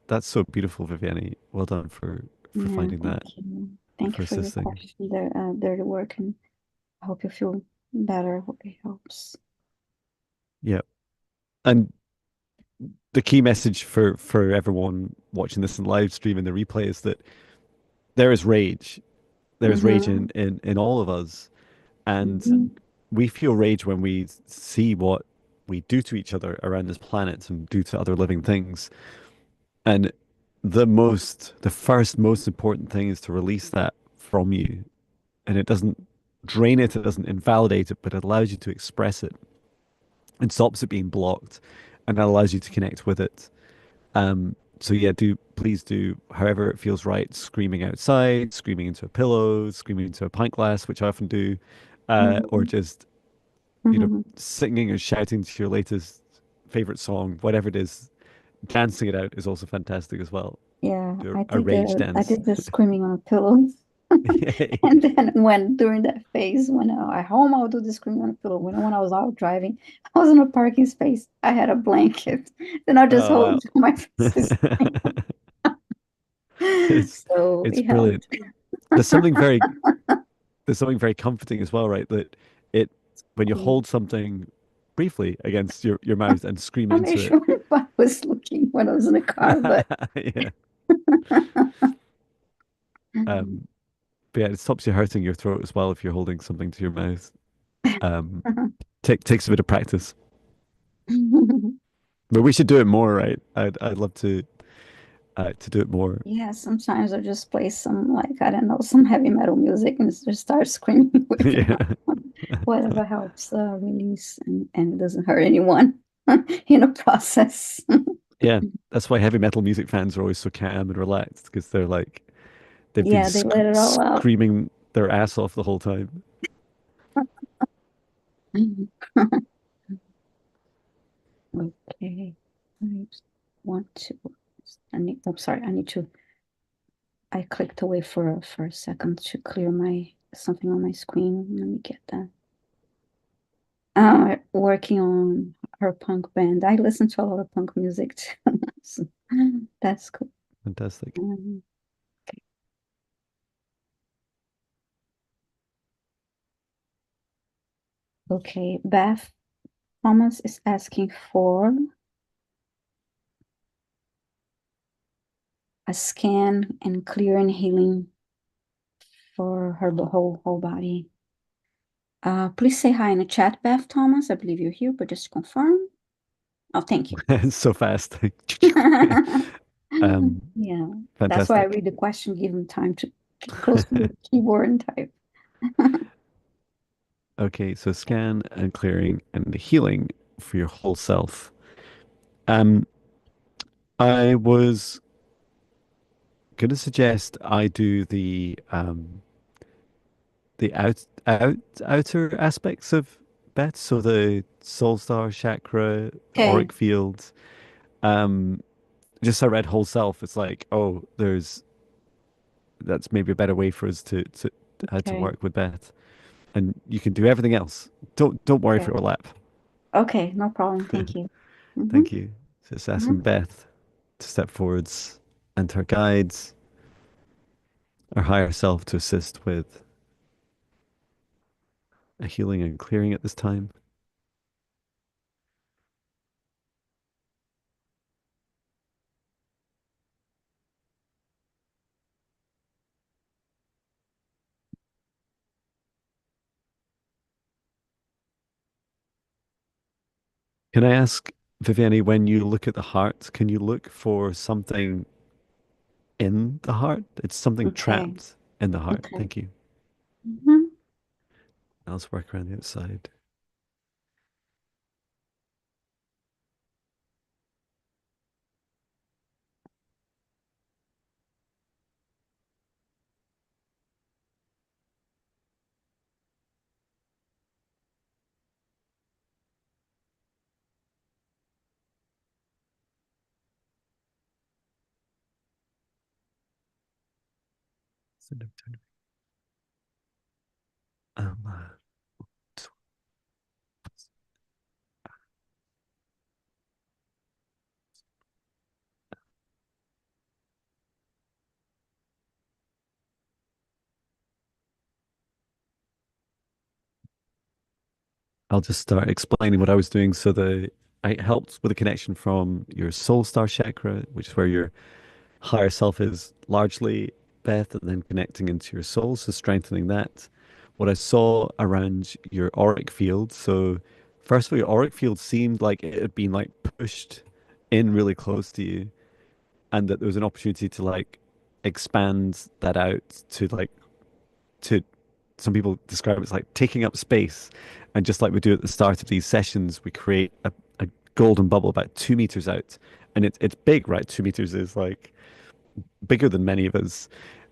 that's so beautiful, Viviani. Well done for Yeah, finding thank that, you. Thank for you for your assisting. question. There to work, and I hope you feel better. Hope it helps. Yeah. And the key message for everyone watching this in live stream and the replay is that there is rage. There is rage Mm-hmm. in all of us. And Mm-hmm. we feel rage when we see what we do to each other around this planet and do to other living things. And the first most important thing is to release that from you. And it doesn't drain it, it doesn't invalidate it, but it allows you to express it and stops it being blocked and that allows you to connect with it. So yeah, please do however it feels right, screaming outside, screaming into a pillow, screaming into a pint glass, which I often do, or Mm-hmm. just Mm-hmm. singing or shouting to your latest favorite song, whatever it is, dancing it out is also fantastic as well. Yeah, Do I a did rage the I dance. did the screaming on a pillow. And then when during that phase, when I home, I would do the screaming on a pillow. When I was out driving, I was in a parking space. I had a blanket. Then I just Oh hold wow. it to my face. It's So it's it brilliant. helped. There's something very there's something very comforting as well, right? That it when you Cool. hold something briefly against your mouth and scream I'm not into it. sure if I was looking when I was in the car, but Yeah. Um, But yeah, it stops you hurting your throat as well if you're holding something to your mouth. Um, takes a bit of practice. But we should do it more, right? I'd love to do it more. Yeah, sometimes I just play some, like, I don't know, some heavy metal music and just start screaming with it. Yeah. Whatever helps release and it doesn't hurt anyone in the process. Yeah. That's why heavy metal music fans are always so calm and relaxed because they're like they've been Yeah, they let it all out. screaming their ass off the whole time. Okay. I want to, I'm sorry, I need to, I clicked away for a second to clear my, something on my screen. Let me get that. Working on her punk band. I listen to a lot of punk music too. So, that's cool. Fantastic. Um, okay, Beth Thomas is asking for a scan and clear and healing for her whole body. Please say hi in the chat, Beth Thomas. I believe you're here, but just to confirm. Oh, thank you. It's so fast. Um, Yeah, that's why I fantastic. read the question, give them time to get close to the keyboard and type. Okay, so scan and clearing and healing for your whole self. Um, I was gonna suggest I do the outer aspects of Beth, so the soul star chakra, the Okay, auric field. Um, just I read whole self. It's like, oh, there's that's maybe a better way for us to okay, work with Beth, and you can do everything else. Don't worry if okay. it overlap. Okay, no problem. Thank you. Hmm. Thank you. So it's asking Beth to step forwards and her guides, our higher self, to assist with a healing and clearing at this time. Can I ask, Viviani, when you look at the heart, can you look for something in the heart? It's something Okay, trapped in the heart. okay. Thank you. Hmm. Now let's work around the outside. Um, uh, I'll just start explaining what I was doing. So I helped with a connection from your soul star chakra, which is where your higher self is largely, Beth, and then connecting into your soul, so strengthening that. What I saw around your auric field, so first of all, your auric field seemed like it had been like pushed in really close to you, and that there was an opportunity to like expand that out to like to some people describe it as like taking up space. And just like we do at the start of these sessions, we create a golden bubble about 2 meters out. And it's big, right? 2 meters is like bigger than many of us.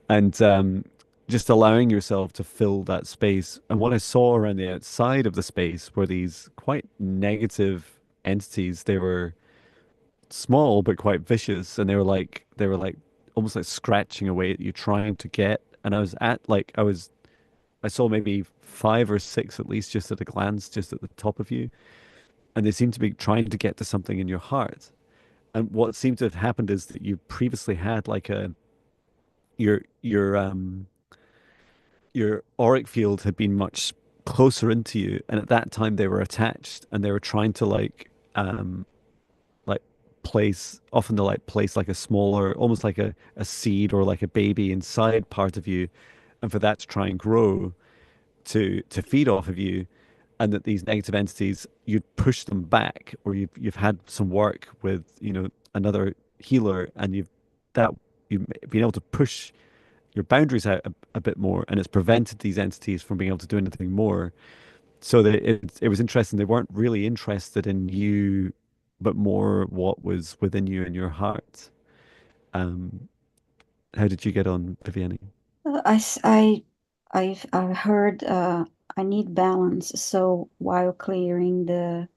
And just allowing yourself to fill that space. And what I saw around the outside of the space were these quite negative entities. They were small but quite vicious, and they were like almost like scratching away at you, trying to get. And I saw maybe five or six at least just at a glance, just at the top of you, and they seemed to be trying to get to something in your heart. And what seemed to have happened is that you previously had like a your your um your auric field had been much closer into you, and at that time they were attached, and they were trying to like place often they'll like place like a smaller, almost like a seed or like a baby inside part of you, and for that to try and grow to feed off of you, and that these negative entities, you'd push them back, or you've had some work with, another healer, and you've been able to push your boundaries out a bit more, and it's prevented these entities from being able to do anything more. So that it was interesting. They weren't really interested in you, but more what was within you and your heart. Um, how did you get on, Viviani? I, s- I heard I need balance. So while clearing the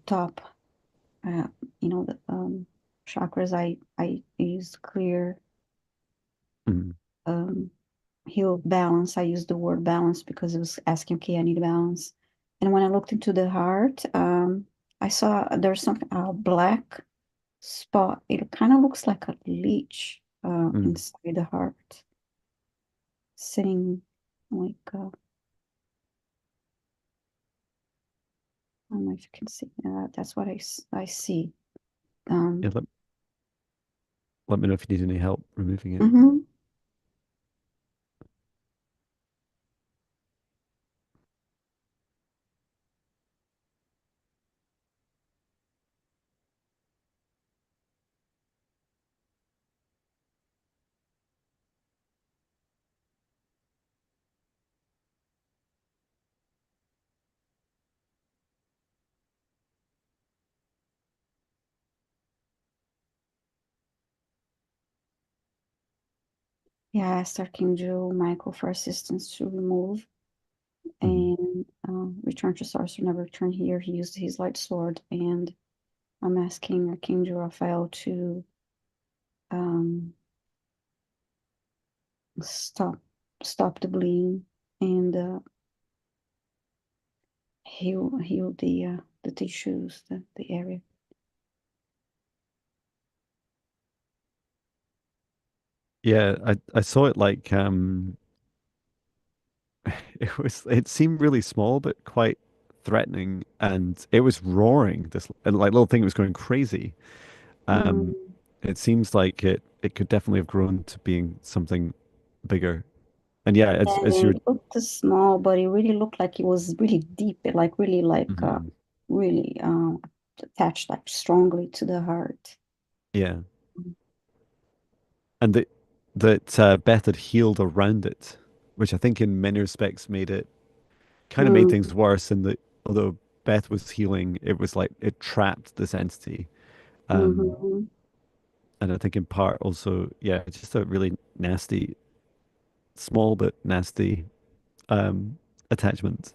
top, uh, the chakras, I used clear, Mm, um, heal balance. I used the word balance because it was asking, okay, I need balance. And when I looked into the heart, I saw there's something a black spot. It kind of looks like a leech mm. inside the heart, sitting like I don't know if you can see. That's what I see. Yeah, Um, let me know if you need any help removing it. mhm. Yeah, I asked Archangel Michael for assistance to remove Mhm. and return to source or never return here. He used his light sword, and I'm asking Archangel Raphael to um, stop stop the bleeding and heal the tissues, the area. Yeah, I saw it like it seemed really small but quite threatening, and it was roaring, this and like little thing was going crazy. Um Mm. it seems like it could definitely have grown to being something bigger. And yeah, as And you're it looked small, but it really looked like it was really deep, like really Mhm. really attached like strongly to the heart. Yeah. And that Beth had healed around it, which I think in many respects made it kind of made Mm, things worse, in that although Beth was healing, it was like it trapped this entity. Um, hmm. and I think in part also, yeah, it's just a really nasty, small but nasty um, attachment.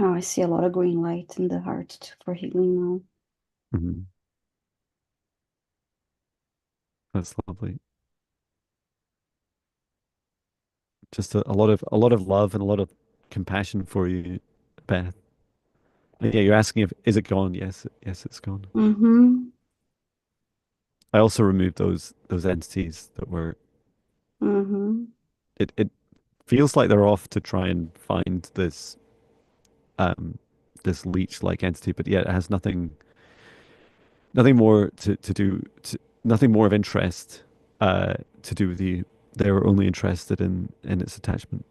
Oh, I see a lot of green light in the heart for healing now. Mhm. That's lovely. Just a lot of love and a lot of compassion for you, Beth. And yeah, you're asking if is it gone? Yes, yes, it's gone. Mm-hmm. I also removed those entities that were. Mm-hmm. It feels like they're off to try and find um this leech-like entity, but yet it has nothing more to do nothing more of interest to do with you. They were only interested in its attachment.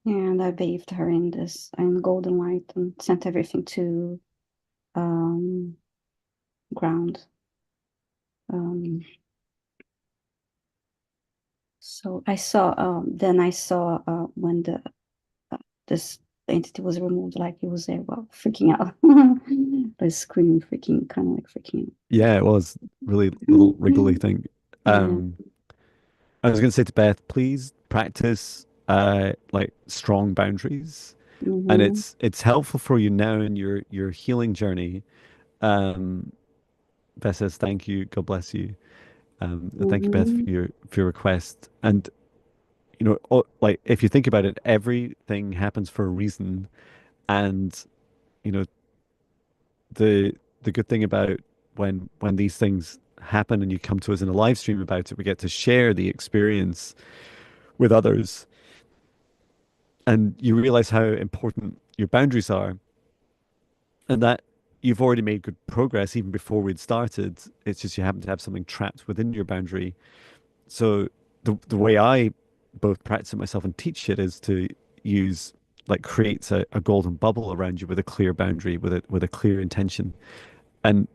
And I bathed her in this in golden light and sent everything to um ground. Um, so I saw when the this entity was removed, like it was there, well, freaking out, like screaming, freaking, kind of like freaking Yeah, it was really little wriggly out. thing. Yeah. Um, I was going to say to Beth, please practice like strong boundaries, and Mm-hmm. it's helpful for you now in your healing journey. Um, Beth says, "Thank you, God bless you." And thank you, Beth, Mm-hmm. for your request. And like if you think about it, everything happens for a reason. And you know, the good thing about when these things happen and you come to us in a live stream about it, we get to share the experience with others, and you realize how important your boundaries are. and that you've already made good progress even before we'd started. It's just you happen to have something trapped within your boundary. So the way I both practice it myself and teach it is to use like creates a golden bubble around you with a clear boundary, with a clear intention. And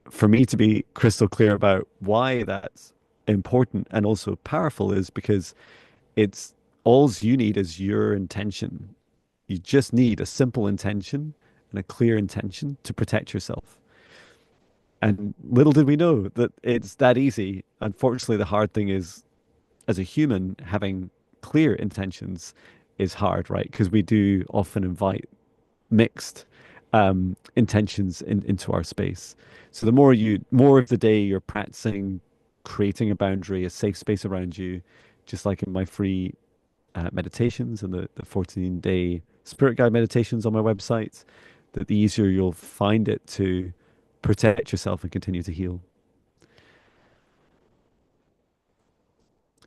for me to be crystal clear about why that's important and also powerful is because it's all you need is your intention. You just need a simple intention and a clear intention to protect yourself. And little did we know that it's that easy. Unfortunately, the hard thing is, as a human, having clear intentions is hard, right? Because we do often invite mixed intentions into our space. So more of the day you're practicing creating a boundary, a safe space around you, just like in my free meditations and the 14-day spirit guide meditations on my website, that the easier you'll find it to protect yourself and continue to heal.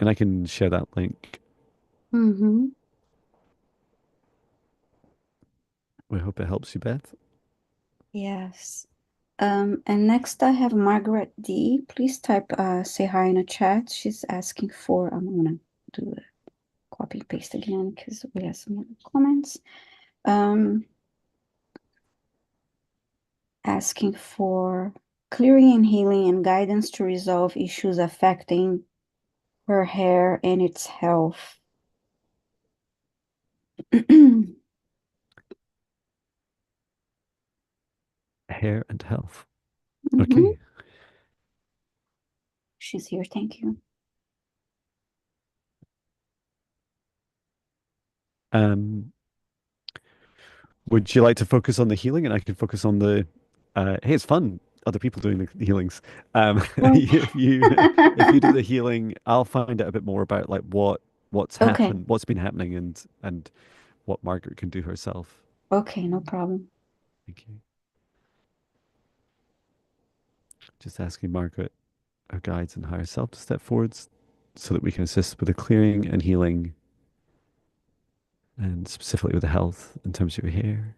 And I can share that link. Mm-hmm. I hope it helps you, Beth. Yes. And next I have Margaret D. Please type say hi in the chat. She's asking for, I'm gonna do a copy and paste again because we have some comments. Um, Asking for clearing and healing and guidance to resolve issues affecting her hair and its health. Hair and health. Mhm. Okay. She's here, thank you. Um, would you like to focus on the healing and I can focus on the hey, it's fun. Other people doing the healings. Well, If you do the healing, I'll find out a bit more about like what's okay, happened, what's been happening and what Margaret can do herself. okay, no problem. Thank you. Just asking Margaret, our guides and higher self, to step forwards so that we can assist with the clearing and healing and specifically with the health in terms of your hair.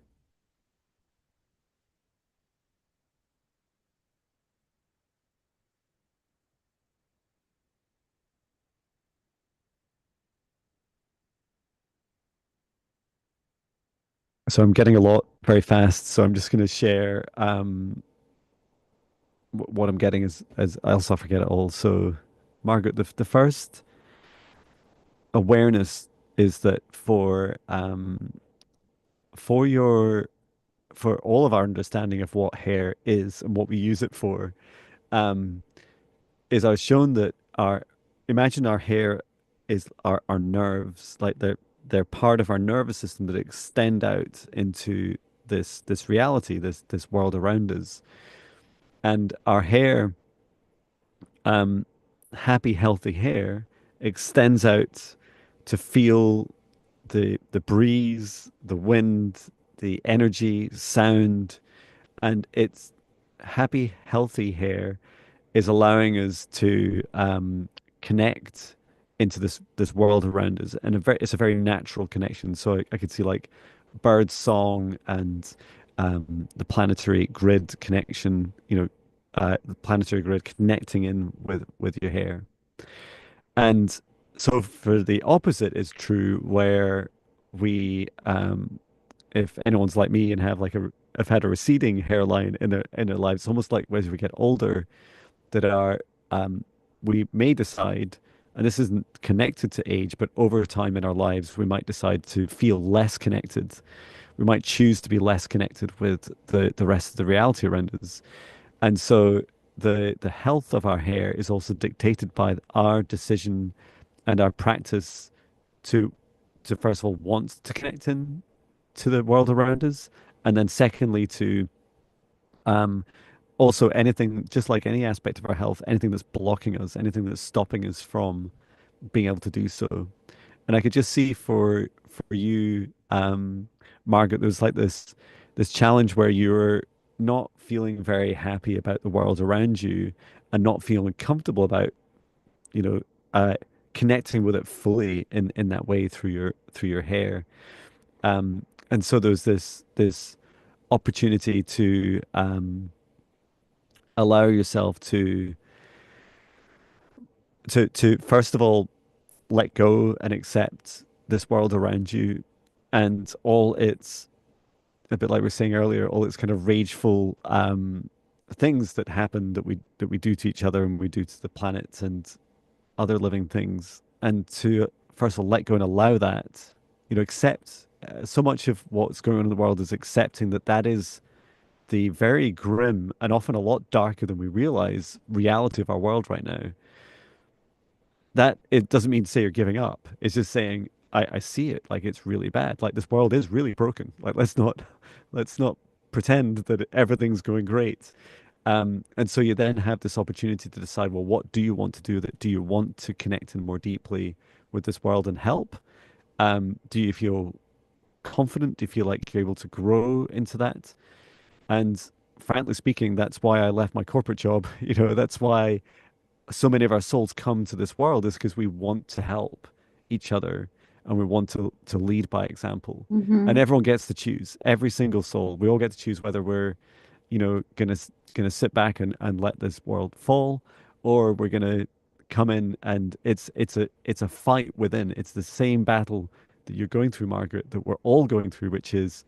So I'm getting a lot very fast. So I'm just going to share what I'm getting as I also forget it all. So, Margaret, the first awareness is that for your for all of our understanding of what hair is and what we use it for, um, is I was shown that our imagine our hair is our nerves, like they're part of our nervous system that extend out into this reality, this world around us. And our hair, um, happy, healthy hair, extends out to feel the breeze, the wind, the energy, sound, and it's happy, healthy hair is allowing us to connect into this world around us, and it's a very natural connection. So I could see like bird song and the planetary grid connection. The planetary grid connecting in with your hair, and so for the opposite is true where we if anyone's like me and have had a receding hairline in their lives, it's almost like as we get older that are we may decide, and this isn't connected to age, but over time in our lives, we might decide to feel less connected. We might choose to be less connected with the rest of the reality around us. And so the health of our hair is also dictated by our decision and our practice to first of all want to connect in to the world around us, and then secondly to um, also anything, just like any aspect of our health, anything that's blocking us, anything that's stopping us from being able to do so. And I could just see for you, Margaret, there was like this challenge where you're not feeling very happy about the world around you and not feeling comfortable about, you know, uh, connecting with it fully in that way through your hair. And so there's this opportunity to allow yourself to first of all let go and accept this world around you and all its, a bit like we were saying earlier, all its kind of rageful things that happen that we do to each other and we do to the planet and other living things, and to first of all let go and allow that, accept. So much of what's going on in the world is accepting that that is the very grim and often a lot darker than we realize reality of our world right now. That it doesn't mean to say you're giving up. It's just saying I see it, like it's really bad. Like this world is really broken. Like let's not pretend that everything's going great. And so you then have this opportunity to decide, well, what do you want to do? That do you want to connect in more deeply with this world and help? Do you feel confident? Do you feel like you're able to grow into that? And frankly speaking, that's why I left my corporate job. That's why so many of our souls come to this world, is because we want to help each other and we want to lead by example. And Mm-hmm. everyone gets to choose. Every single soul. We all get to choose whether we're, gonna sit back and let this world fall, or we're gonna come in, and it's a fight within. It's the same battle that you're going through, Margaret, that we're all going through, which is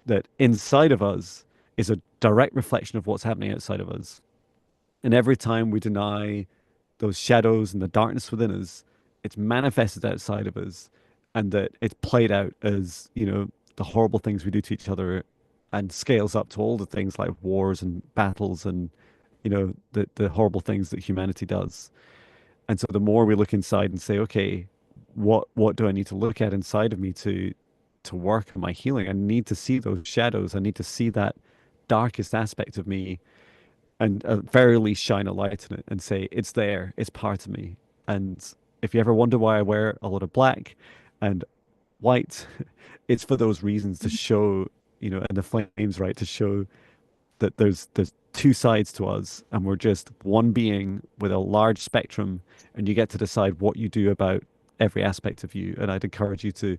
that inside of us is a direct reflection of what's happening outside of us. And every time we deny those shadows and the darkness within us, it's manifested outside of us, and that it's played out as, the horrible things we do to each other, and scales up to all the things like wars and battles and, the horrible things that humanity does. And so the more we look inside and say, okay, what do I need to look at inside of me to work on my healing? I need to see those shadows. I need to see that darkest aspect of me and very least shine a light in it and say, it's there, it's part of me. And if you ever wonder why I wear a lot of black and white, it's for those reasons, to show, and the flames, right, to show that there's two sides to us, and we're just one being with a large spectrum, and you get to decide what you do about every aspect of you. And I'd encourage you to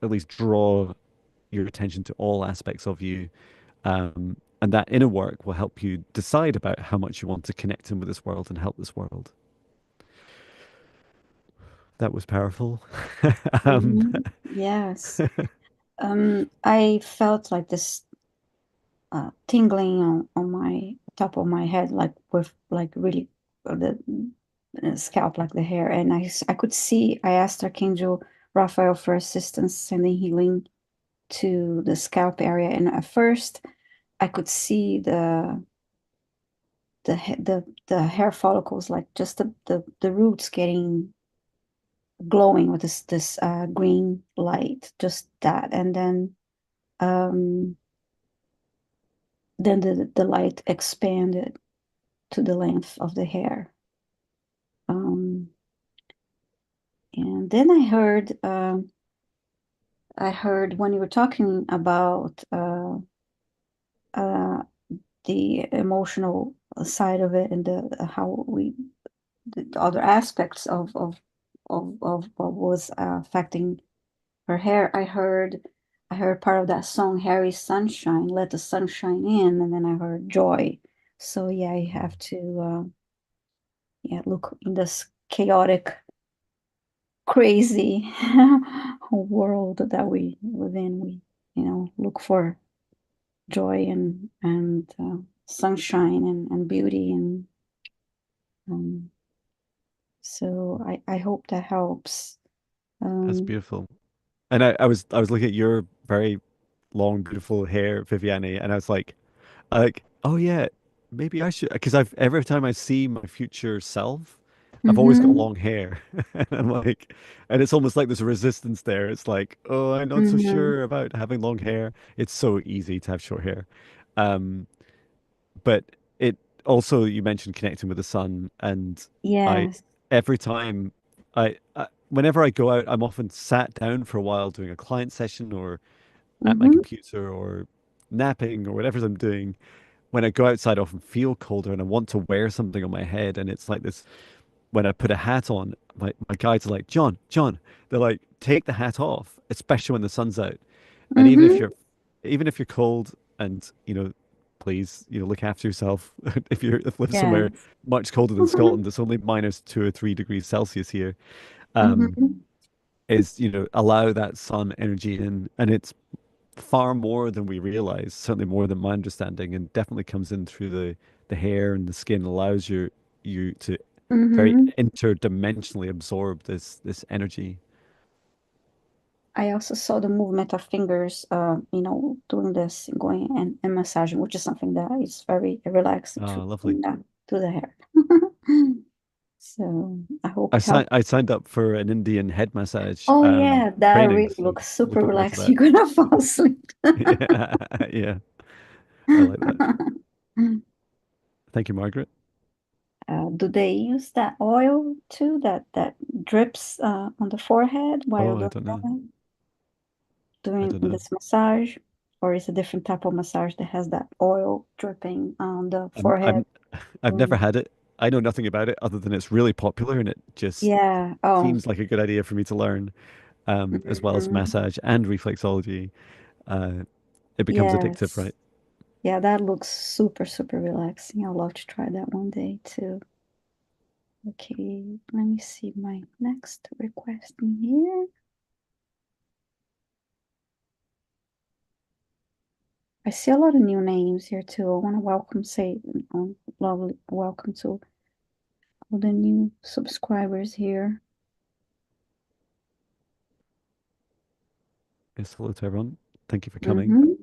at least draw your attention to all aspects of you. And that inner work will help you decide about how much you want to connect in with this world and help this world. That was powerful. um, Mm-hmm. Yes. I felt like this tingling on my top of my head, like with like really the scalp, like the hair. And I could see, I asked Archangel Raphael for assistance, sending healing to the scalp area. And at first, I could see the hair follicles, like just the roots getting glowing with this green light, just that. And um, then the light expanded to the length of the hair. Um, and then I heard when you were talking about uh, the emotional side of it and the how we the other aspects of what was affecting her hair. I heard part of that song, Harry's Sunshine, Let the Sunshine In, and then I heard Joy. So yeah, I have to yeah, look in this chaotic, crazy world that we live in. We, look for joy and sunshine and beauty and um, so I hope that helps. that's Um, beautiful. And I was looking at your very long, beautiful hair, Viviane, and I was like, oh yeah, maybe I should, because I've every time I see my future self, I've always got mhm, long hair, and I'm like, and it's almost like there's a resistance there. It's like, oh, I'm not so mhm, sure about having long hair. It's so easy to have short hair. Um, but it also, you mentioned connecting with the sun, and I yes. every time whenever I go out, I'm often sat down for a while doing a client session or at my Mhm, computer or napping or whatever I'm doing. When I go outside, I often feel colder and I want to wear something on my head. And it's like this, when I put a hat on, my guides are like, John, they're like, take the hat off, especially when the sun's out. And mhm, even if you're cold, and please look after yourself. If you live somewhere Yes. much colder than Scotland, it's only -2 or 3 degrees Celsius here. Um, Hmm. is allow that sun energy in, and it's far more than we realize, certainly more than my understanding, and definitely comes in through the hair and the skin, allows you to very Hmm. interdimensionally absorb this energy. I also saw the movement of fingers, doing this, going and massaging, which is something that is very relaxing Ah, to lovely. doing that to the hair. So I hope I it signed helps. I signed up for an Indian head massage Oh yeah, that training, really so looks super looking forward to relaxed. that. You're gonna fall asleep. Yeah, yeah, I like that. Thank you, Margaret. Do they use that oil too, that drips on the forehead while Oh, I doing don't know. that, I during don't know. this massage? Or is a different type of massage that has that oil dripping on the I'm forehead? I'm I've never Doing, had it. I know nothing about it other than it's really popular and it just yeah. Oh. seems like a good idea for me to learn, as well as Mhm. massage and reflexology. Uh, it becomes addictive, Yes. right? Yeah, that looks super, super relaxing. I'd love to try that one day too. Okay, let me see my next request in here. I see a lot of new names here too. I want to lovely welcome to all the new subscribers here. Yes, hello to everyone. Thank you for coming. Hmm.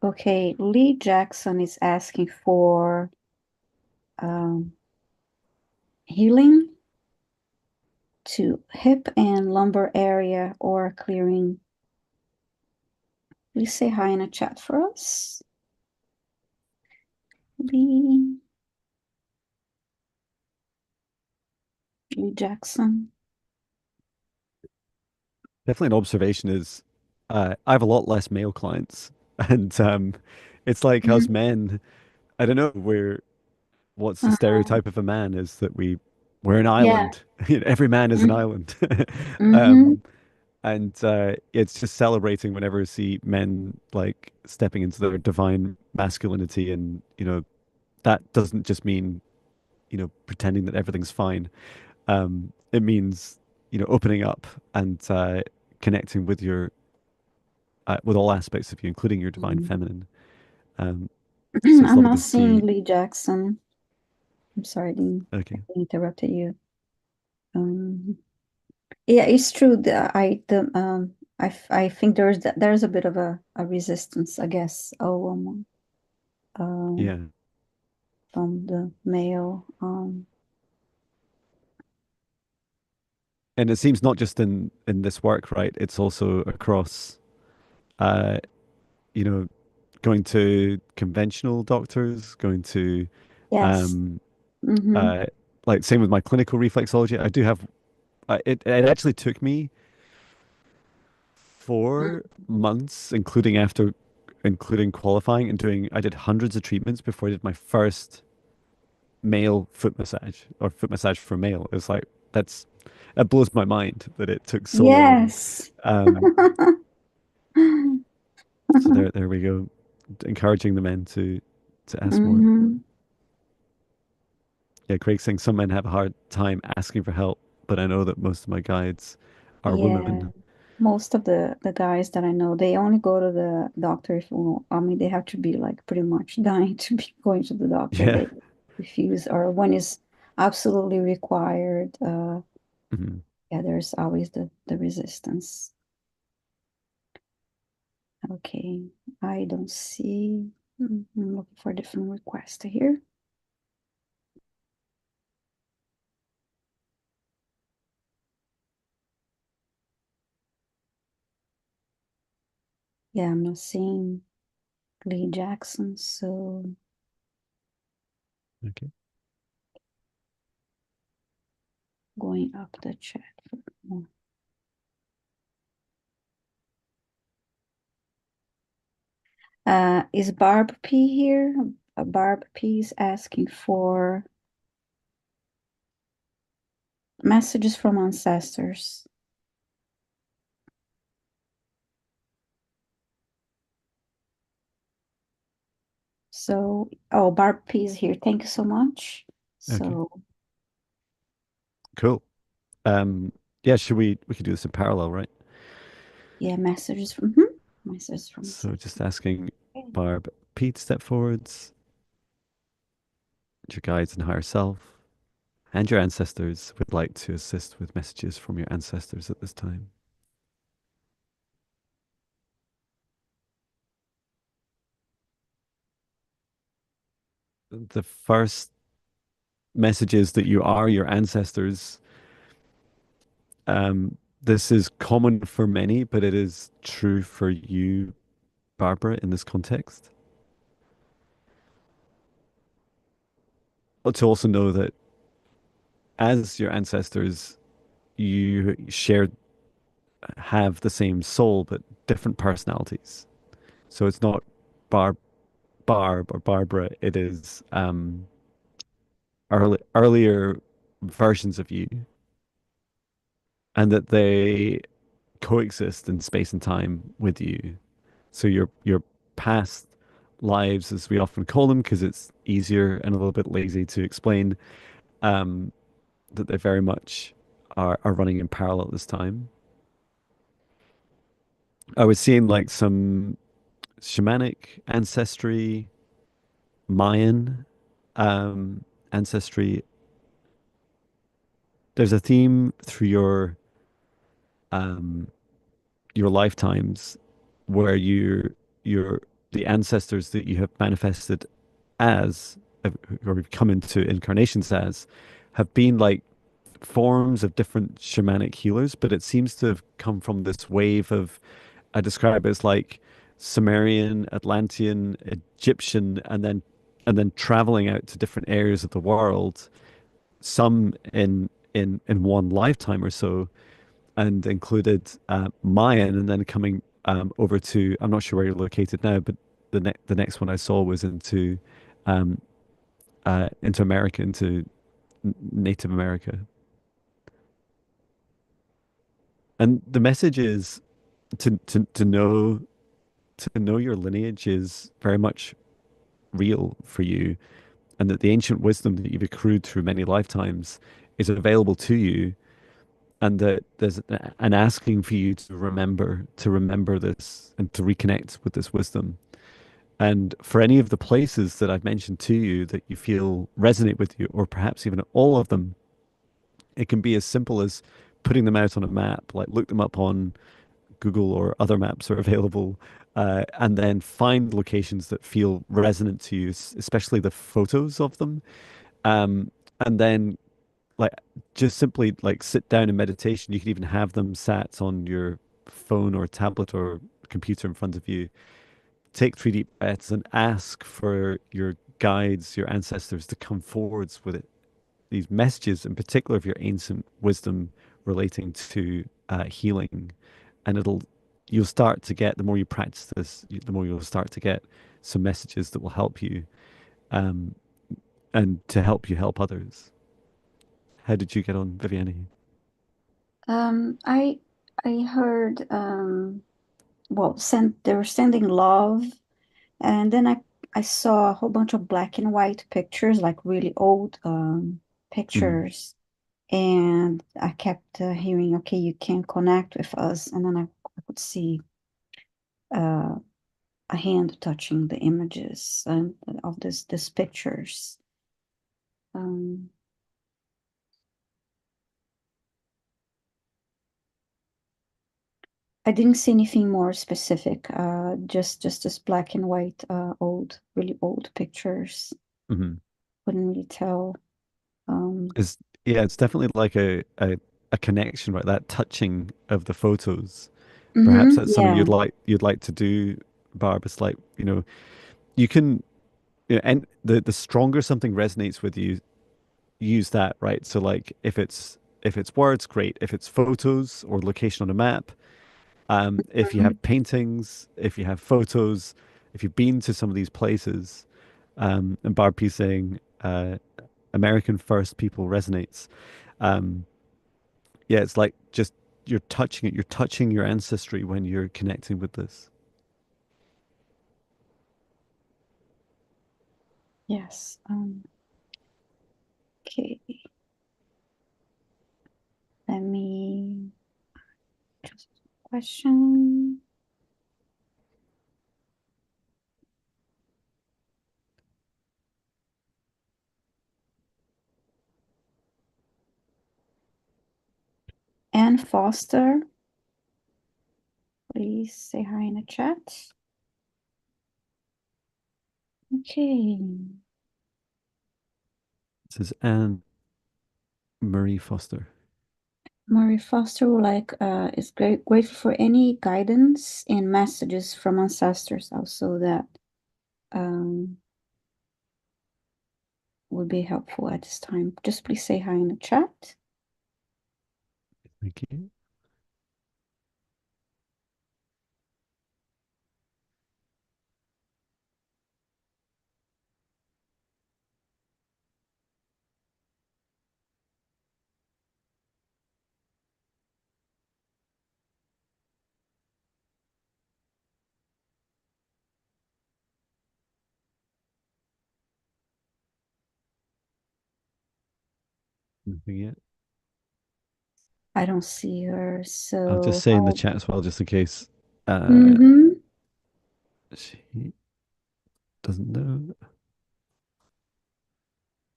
Okay, Lee Jackson is asking for um, healing to hip and lumbar area or clearing. Please say hi in a chat for us. Lee Jackson. Definitely an observation is I have a lot less male clients, and it's like us Mhm. men. I don't know. What's the Uh-huh. stereotype of a man is that we're an Yeah. island. Every man is an island. Mm-hmm. Um, and it's just celebrating whenever I see men like stepping into their divine masculinity, and that doesn't just mean pretending that everything's fine. It means opening up and connecting with your with all aspects of you, including your divine feminine. Um, so it's I'm lovely not to seeing see. Lee Jackson. I'm sorry, I Okay, interrupted you. Um, yeah, it's true that I think there's a bit of a resistance, I guess, yeah, from the male. and it seems not just in this work, right? It's also across, uh, you know, going to conventional doctors, going to, Yes. um, Mm-hmm. uh, like same with my clinical reflexology. I do have. It actually took me 4 months, including qualifying and doing. I did hundreds of treatments before I did my first male foot massage or foot massage for male. It's like that's that blows my mind that it took so long. Yes. Um, so there we go, encouraging the men to ask more. Mm-hmm. Yeah, Craig saying some men have a hard time asking for help, but I know that most of my guides are Yeah. women. Most of the guys that I know, they only go to the doctor if, well, I mean, they have to be like pretty much dying to be going to the doctor. Yeah. They refuse, or when it's absolutely required. Mhm. Yeah, there's always the resistance. Okay, I don't see. I'm looking for a different request here. Yeah, I'm not seeing Lee Jackson, so Okay. going up the chat for more. Is Barb P here? Barb P is asking for messages from ancestors. So, oh, Barb P is here. Thank you so much. Okay, So, cool. Um, yeah, should we could do this in parallel, right? yeah, messages from So Ancestral. just asking Okay. Barb P to step forwards, your guides and higher self, and your ancestors would like to assist with messages from your ancestors at this time. The first message is that you are your ancestors. This is common for many, but it is true for you, Barbara, in this context. But to also know that as your ancestors, you share have the same soul, but different personalities. So it's not Barb, Barb or Barbara. It is earlier versions of you, and that they coexist in space and time with you. So your past lives, as we often call them, because it's easier and a little bit lazy to explain, um, that they very much are running in parallel at this time. I was seeing like some shamanic ancestry, Mayan ancestry. There's a theme through um, your lifetimes where you're the ancestors that you have manifested as or have come into incarnations as have been like forms of different shamanic healers, but it seems to have come from this wave of I describe it as like Sumerian, Atlantean, Egyptian, and then traveling out to different areas of the world, some in one lifetime or so, and included Mayan, and then coming over to I'm not sure where you're located now, but the next one I saw was um, into America, into Native America, and the message is to know your lineage is very much real for you, and that the ancient wisdom that you've accrued through many lifetimes is available to you, and that there's an asking for you to remember this and to reconnect with this wisdom. And for any of the places that I've mentioned to you that you feel resonate with you, or perhaps even all of them, it can be as simple as putting them out on a map, like look them up on Google or other maps are available, and then find locations that feel resonant to you, especially the photos of them. Um, and then like just simply like sit down in meditation. You could even have them sat on your phone or tablet or computer in front of you. Take 3 deep breaths and ask for your guides, your ancestors to come forwards with it. These messages, in particular of your ancient wisdom relating to healing, and you'll start to get the more you practice this, the more you'll start to get some messages that will help you, um, and to help you help others. How did you get on, Viviani? Um, I I heard well, they were sending love, and then I saw a whole bunch of black and white pictures, like really old Mm, pictures, and I kept hearing, okay, you can connect with us, and then I could see uh, a hand touching the images and of these pictures. Um, I didn't see anything more specific, just this black and white, really old pictures. mhm. Couldn't really tell. Um, It's Yeah, it's definitely like a connection, right? That touching of the photos. Perhaps that's something yeah. you'd like to do, Barb. It's like, you can, and the stronger something resonates with you, use that, right? So like if it's words, great. If it's photos or location on a map, if you Mhm. have paintings, if you have photos, if you've been to some of these places, and Barb P saying, American first people resonates. Um, yeah, it's like just you're touching it. You're touching your ancestry when you're connecting with this. Yes. Okay. Let me just question. Anne Foster, please say hi in the chat. Okay. This is Anne Marie Foster. Marie Foster would like is grateful for any guidance and messages from ancestors also that um, would be helpful at this time. Just please say hi in the chat. Thank you. Nothing yet. I don't see her, I'll just so say in the chat as well, just in case mm-hmm. she doesn't know.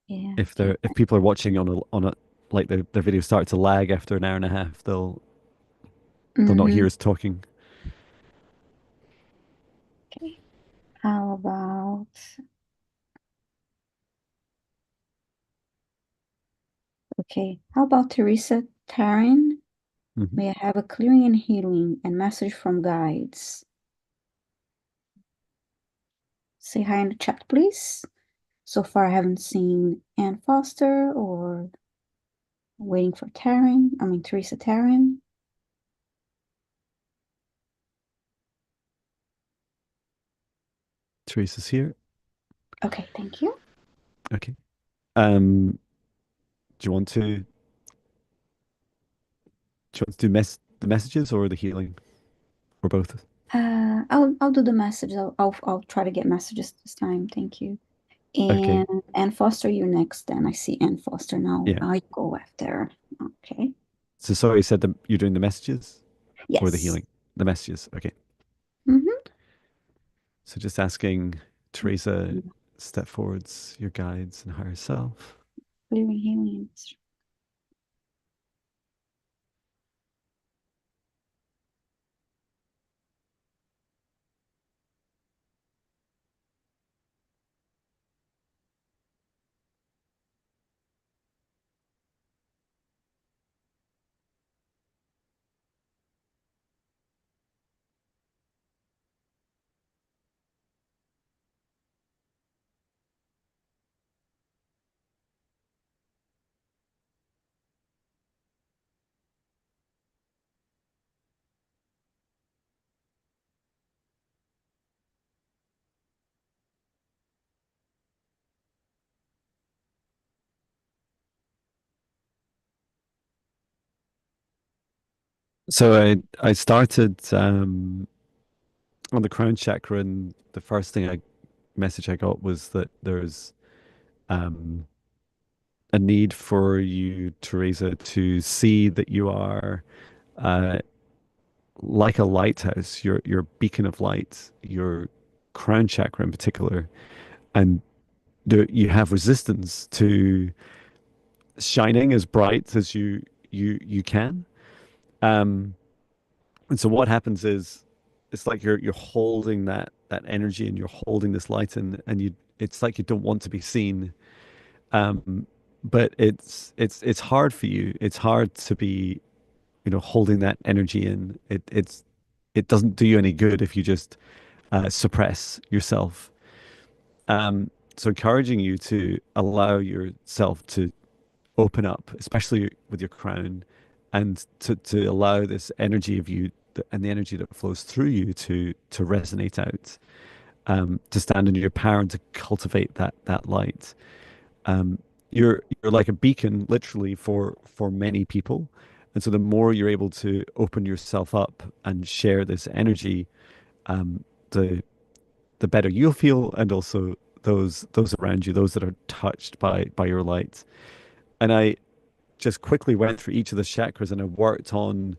Yeah, If okay. if people are watching on a like their video start to lag after an hour and a half, they'll not Mm-hmm. hear us talking. Okay. How about okay? How about Teresa Taran? Hmm. May I have a clearing and healing and message from guides? Say hi in the chat, please. So far, I haven't seen Ann Foster or waiting for Taran. I mean, Teresa Taran. Teresa's here. Okay, thank you. Okay. Um, do you want to do the messages or the healing or both? I'll do the message. I'll try to get messages this time. Thank you. Okay. And Ann Foster, you're next. Then I see Ann Foster now. Yeah. I go after. Okay. So sorry, you said you're doing the messages or the Yes. healing? The messages. Okay. Mm-hmm. So just asking Teresa, step forwards, your guides and higher self. Clearing healing. So I started on the crown chakra, and the first message I got was that there's um, a need for you, Teresa, to see that you are uh, like a lighthouse. You're a beacon of light. Your crown chakra in particular, and you have resistance to shining as bright as you can. Um, and so what happens is it's like you're holding that energy and you're holding this light and you it's like you don't want to be seen. Um, but it's hard for you. It's hard to be, holding that energy in. It doesn't do you any good if you just suppress yourself. So encouraging you to allow yourself to open up, especially with your crown, and to allow this energy of you and the energy that flows through you to resonate out, to stand in your power and to cultivate that light. Um, you're like a beacon, literally, for many people, and so the more you're able to open yourself up and share this energy, um, the better you'll feel, and also those around you, those that are touched by your light. And I just quickly went through each of the chakras and I worked on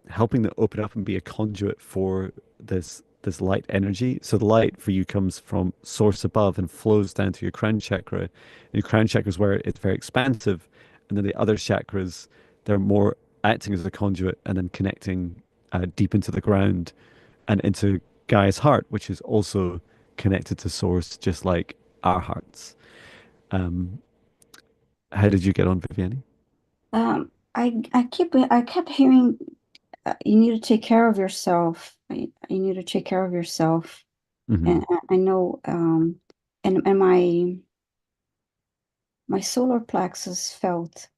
helping them open up and be a conduit for this light energy. So the light for you comes from source above and flows down to your crown chakra. And your crown chakra is where it's very expansive, and then the other chakras, they're more acting as a conduit and then connecting deep into the ground and into Gaia's heart, which is also connected to source, just like our hearts. Um, how did you get on, Viviani? I kept hearing you need to take care of yourself. You need to take care of yourself. Hmm. And I know and my solar plexus felt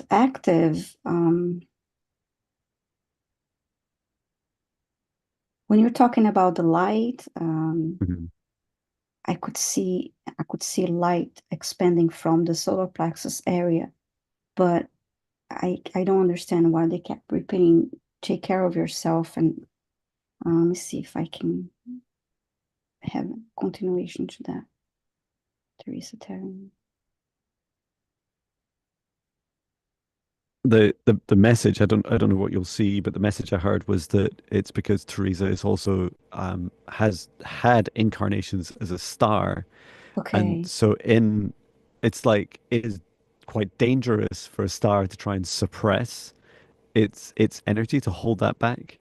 active. When you're talking about the light, Hmm. I could see light expanding from the solar plexus area, but I don't understand why they kept repeating, take care of yourself. And let me see if I can have a continuation to that. Teresa Taran. The message, I don't know what you'll see, but the message I heard was that it's because Teresa is also has had incarnations as a star, and Okay. so in it's like it is quite dangerous for a star to try and suppress its energy to hold that back.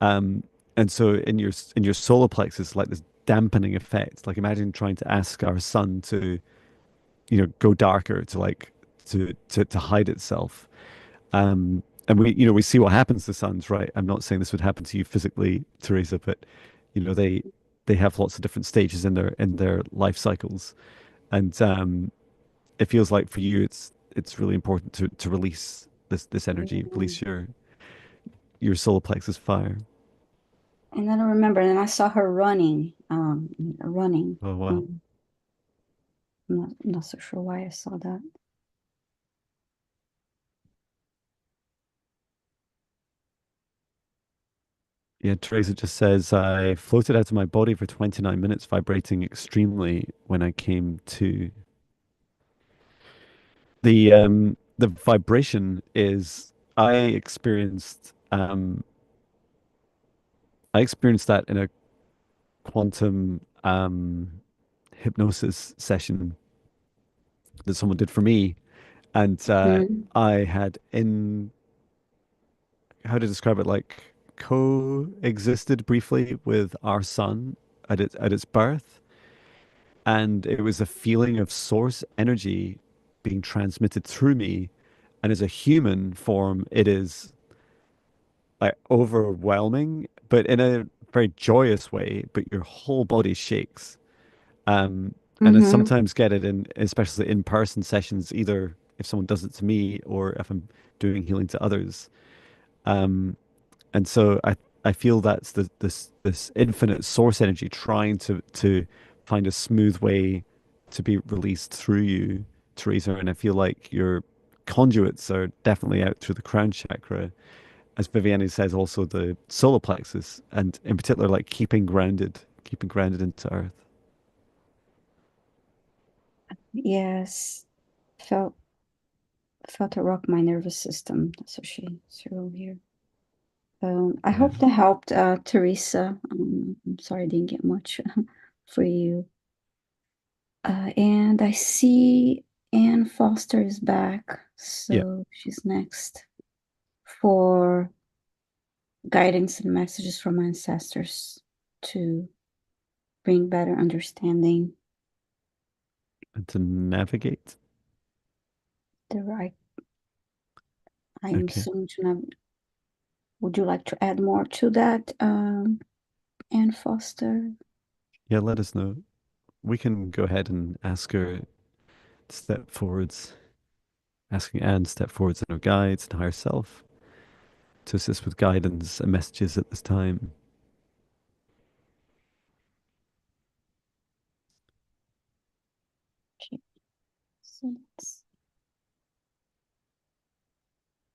Um, and so in your solar plexus, like this dampening effect. Like imagine trying to ask our sun to go darker to like to hide itself. And we see what happens to suns, right? I'm not saying this would happen to you physically, Teresa, but they have lots of different stages in their life cycles, and it feels like for you, it's really important to release this energy, Yeah. release your solar plexus fire. And then I remember, and I saw her running. Oh wow. Um, I'm not so sure why I saw that. Yeah, Teresa just says I floated out of my body for 29 minutes, vibrating extremely when I came to. The vibration is I experienced that in a quantum hypnosis session that someone did for me, and Mm, I had in how to describe it, like coexisted briefly with our sun at its birth, and it was a feeling of source energy being transmitted through me, and as a human form, it is like overwhelming, but in a very joyous way, but your whole body shakes. And I mm-hmm. sometimes get it in, especially in-person sessions, either if someone does it to me or if I'm doing healing to others. Um, and so I feel that's this infinite source energy trying to find a smooth way to be released through you, Teresa. And I feel like your conduits are definitely out through the crown chakra, as Viviani says, also the solar plexus, and in particular, like keeping grounded into earth. Yes. Felt felt it rock my nervous system. So she wrote here. I Yeah. hope that helped, Teresa. I'm sorry I didn't get much for you. And I see Ann Foster is back, Yeah. so she's next for guidance and messages from ancestors to bring better understanding. And to navigate. The right, I am Okay. soon to nav. Would you like to add more to that, Ann Foster? Yeah, let us know. We can go ahead and ask her to step forwards, asking Anne to step forwards in her guides and higher self to assist with guidance and messages at this time. Okay, so let's.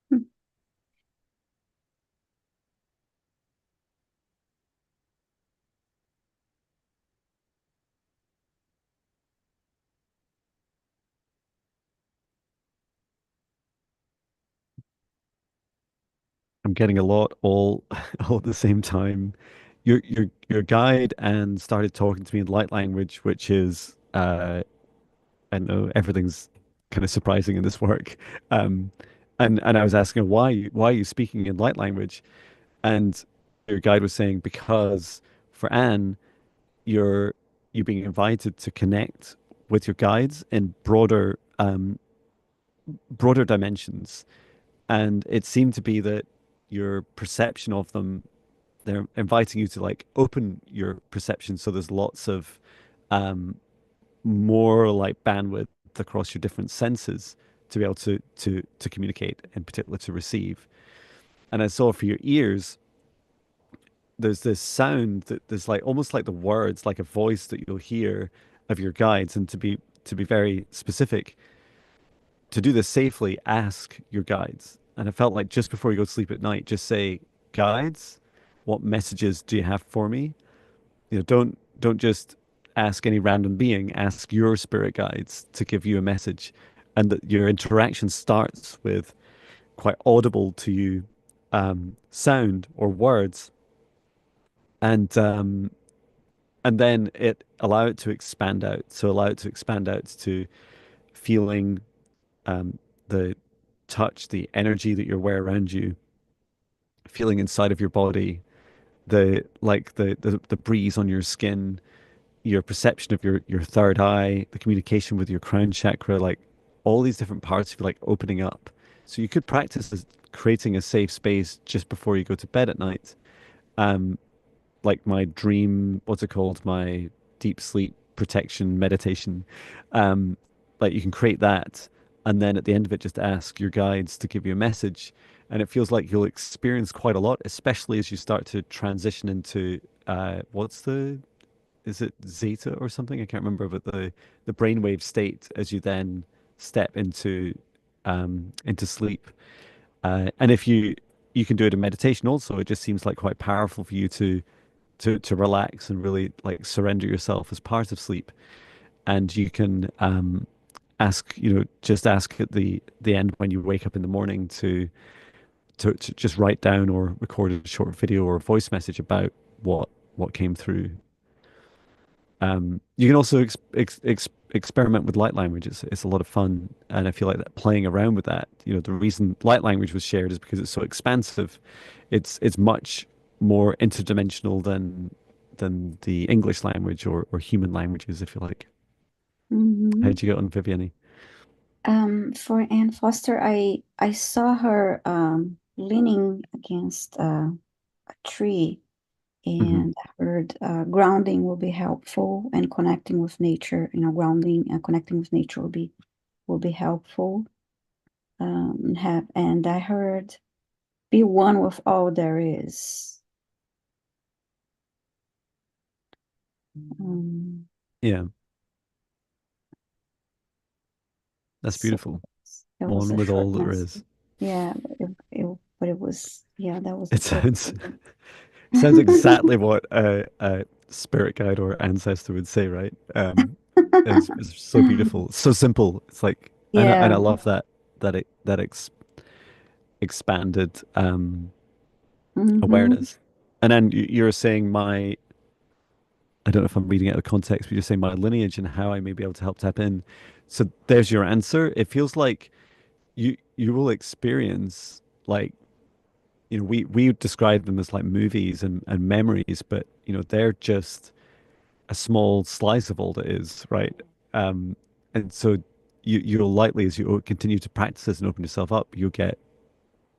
Hmm. I'm getting a lot all all at the same time. Your guide and started talking to me in light language, which is I know everything's kind of surprising in this work. Um, and I was asking her, why are you speaking in light language? And your guide was saying because for Anne, you're you're being invited to connect with your guides in broader dimensions. And it seemed to be that your perception of them, they're inviting you to like open your perception. So there's lots of um, more like bandwidth across your different senses to be able to communicate, in particular to receive. And I saw for your ears, there's this sound that there's like almost like the words, like a voice that you'll hear of your guides. And to be very specific, to do this safely, ask your guides. And I felt like just before you go to sleep at night, just say, guides, what messages do you have for me? Don't just ask any random being, ask your spirit guides to give you a message. And that your interaction starts with quite audible to you sound or words. And and then it allow it to expand out. So allow it to expand out to feeling the touch, the energy that you're aware around you, feeling inside of your body, the like the breeze on your skin, your perception of your third eye, the communication with your crown chakra, like all these different parts of you like opening up. So you could practice this, creating a safe space just before you go to bed at night. Um, like my dream, what's it called? My deep sleep protection meditation. Um, like you can create that, and then at the end of it, just ask your guides to give you a message. And it feels like you'll experience quite a lot, especially as you start to transition into what's the is it zeta or something? I can't remember, but the brainwave state as you then step into sleep. And if you can do it in meditation also, it just seems like quite powerful for you to relax and really like surrender yourself as part of sleep. And you can ask, just ask at the end when you wake up in the morning to just write down or record a short video or a voice message about what came through. You can also experiment with light language. It's a lot of fun, and I feel like that playing around with that. The reason light language was shared is because it's so expansive. It's much more interdimensional than the English language or human languages, if you like. How Hmm. did you get on, Viviani? For Anne Foster, I saw her leaning against a tree, Hmm. and I heard grounding will be helpful, and connecting with nature. Grounding and connecting with nature will be helpful. And I heard be one with all there is. Um, Yeah, that's so beautiful. it was One a with short all there message. is. Yeah, but it was, yeah, that was the It purpose sounds of it. sounds exactly what a spirit guide or ancestor would say, right? It's so beautiful, so simple. It's like, and I Yeah. love that expanded Mm-hmm. awareness. And then you're saying I don't know if I'm reading out of context, but you're saying my lineage and how I may be able to help tap in. So there's your answer. It feels like you will experience like we describe them as like movies and memories, but they're just a small slice of all that is, right? Um, and so you'll likely, as you continue to practice this and open yourself up, you'll get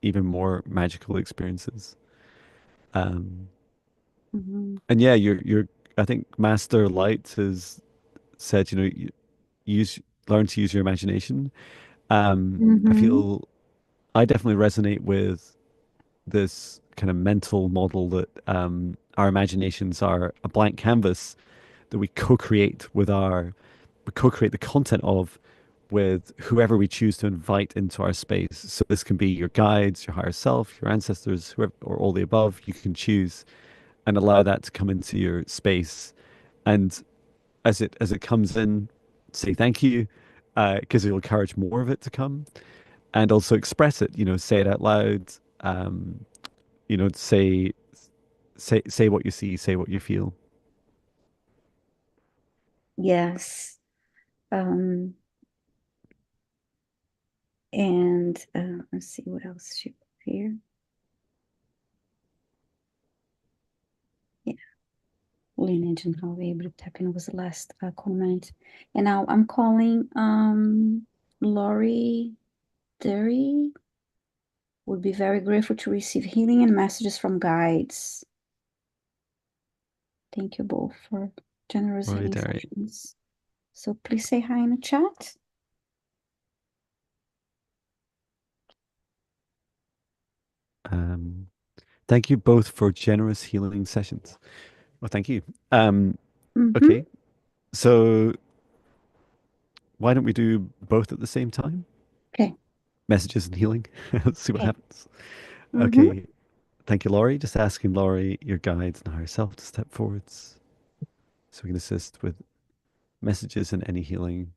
even more magical experiences. Um, Mm-hmm. and yeah, I think Master Light has said, use, learn to use your imagination. I Mm-hmm. feel I definitely resonate with this kind of mental model that our imaginations are a blank canvas that we co-create the content of with whoever we choose to invite into our space. So this can be your guides, your higher self, your ancestors, whoever, or all the above. You can choose and allow that to come into your space. And as it comes in, say thank you, because it'll encourage more of it to come, and also express it. Say it out loud. say what you see, say what you feel. Yes. Um, and let's see what else she put here. Yeah, lineage and how we able to tap in was the last comment. And now I'm calling Lori Derry. Would be very grateful to receive healing and messages from guides. Thank you both for generous Right, healing Derry. sessions. So please say hi in the chat. Um, Thank you both for generous healing sessions. Well, thank you. Um, Mm-hmm. okay, so why don't we do both at the same time? Okay. Messages and healing. Let's see what Okay. happens. Mm-hmm. Okay, thank you, Laurie. Just asking Laurie, your guides and higher self, to step forwards so we can assist with messages and any healing.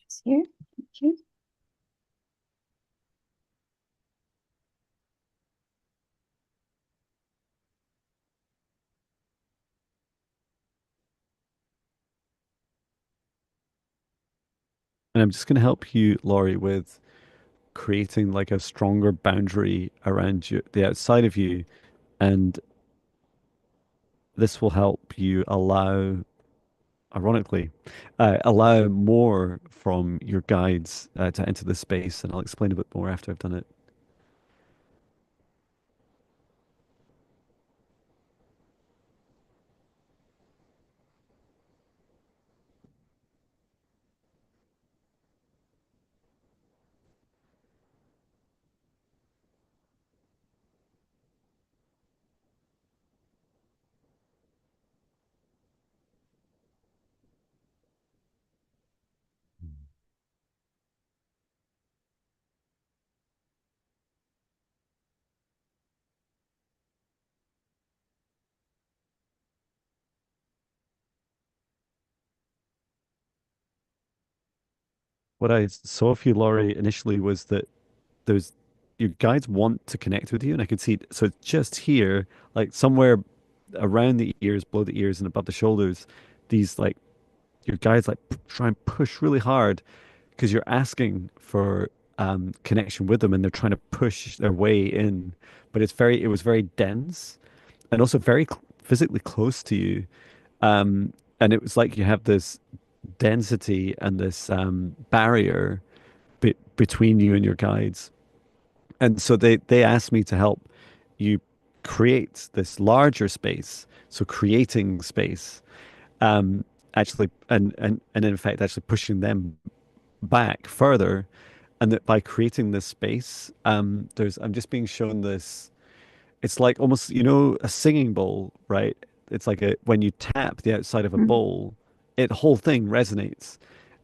It's here. Thank you. And I'm just going to help you, Laurie, with creating like a stronger boundary around you, the outside of you, and this will help you allow, ironically, allow more from your guides to enter the space. And I'll explain a bit more after I've done it. What I saw of you, Laurie, initially was that there's your guides want to connect with you, and I could see it. So it's just here, like somewhere around the ears, below the ears, and above the shoulders. These like your guides like try and push really hard because you're asking for connection with them, and they're trying to push their way in. But it was very dense and also very physically close to you. And it was like you have this density and this barrier between you and your guides. And so they asked me to help you create this larger space. So creating space, actually, and in fact, actually pushing them back further. And that by creating this space, I'm just being shown this. It's like almost, a singing bowl, right? It's like when you tap the outside of a Mhm. bowl, it whole thing resonates.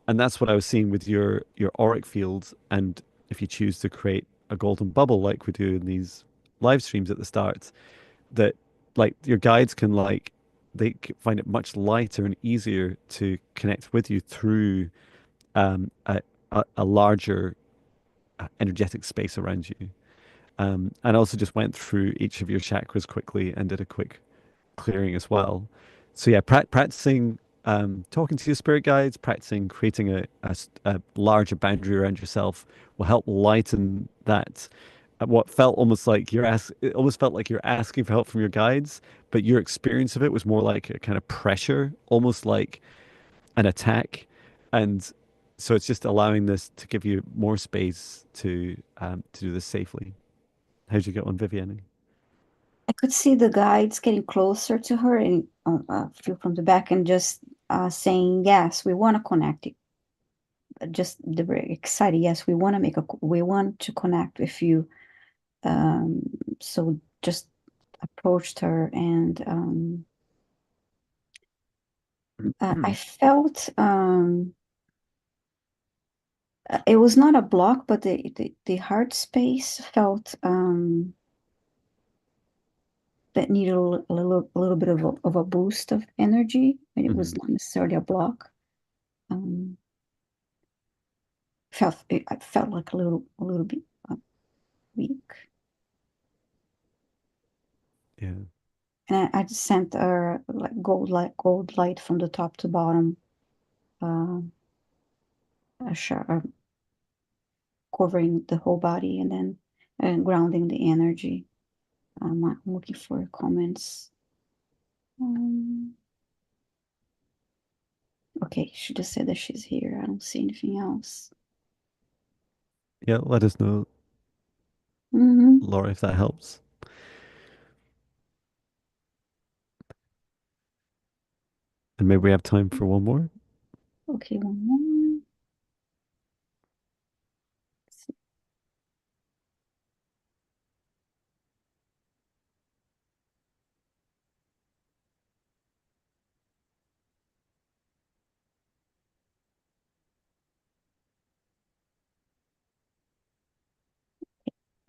And that's what I was seeing with your auric field. And if you choose to create a golden bubble like we do in these live streams at the start, that like your guides can like find it much lighter and easier to connect with you through um, a, a larger energetic space around you. And I also just went through each of your chakras quickly and did a quick clearing as well. So yeah, practicing talking to your spirit guides, practicing creating a larger boundary around yourself will help lighten that. What felt almost like it almost felt like you're asking for help from your guides, but your experience of it was more like a kind of pressure, almost like an attack. And so it's just allowing this to give you more space to do this safely. How'd you get on, Vivienne? I could see the guides getting closer to her and feel from the back and just saying, yes, we want to connect. Just they were excited. Yes, we want to connect with you. Um, so just approached her and I felt it was not a block, but the heart space felt that needed a little bit of a boost of energy, and it was Mhm. not necessarily a block. Um, I felt like a little bit. Yeah. And I just sent like gold light from the top to bottom, uh, covering the whole body and then grounding the energy. I'm looking for comments. Um, okay, she just said that she's here. I don't see anything else. Yeah, let us know, Hmm. Laura, if that helps. And maybe we have time for one more. Okay, one more.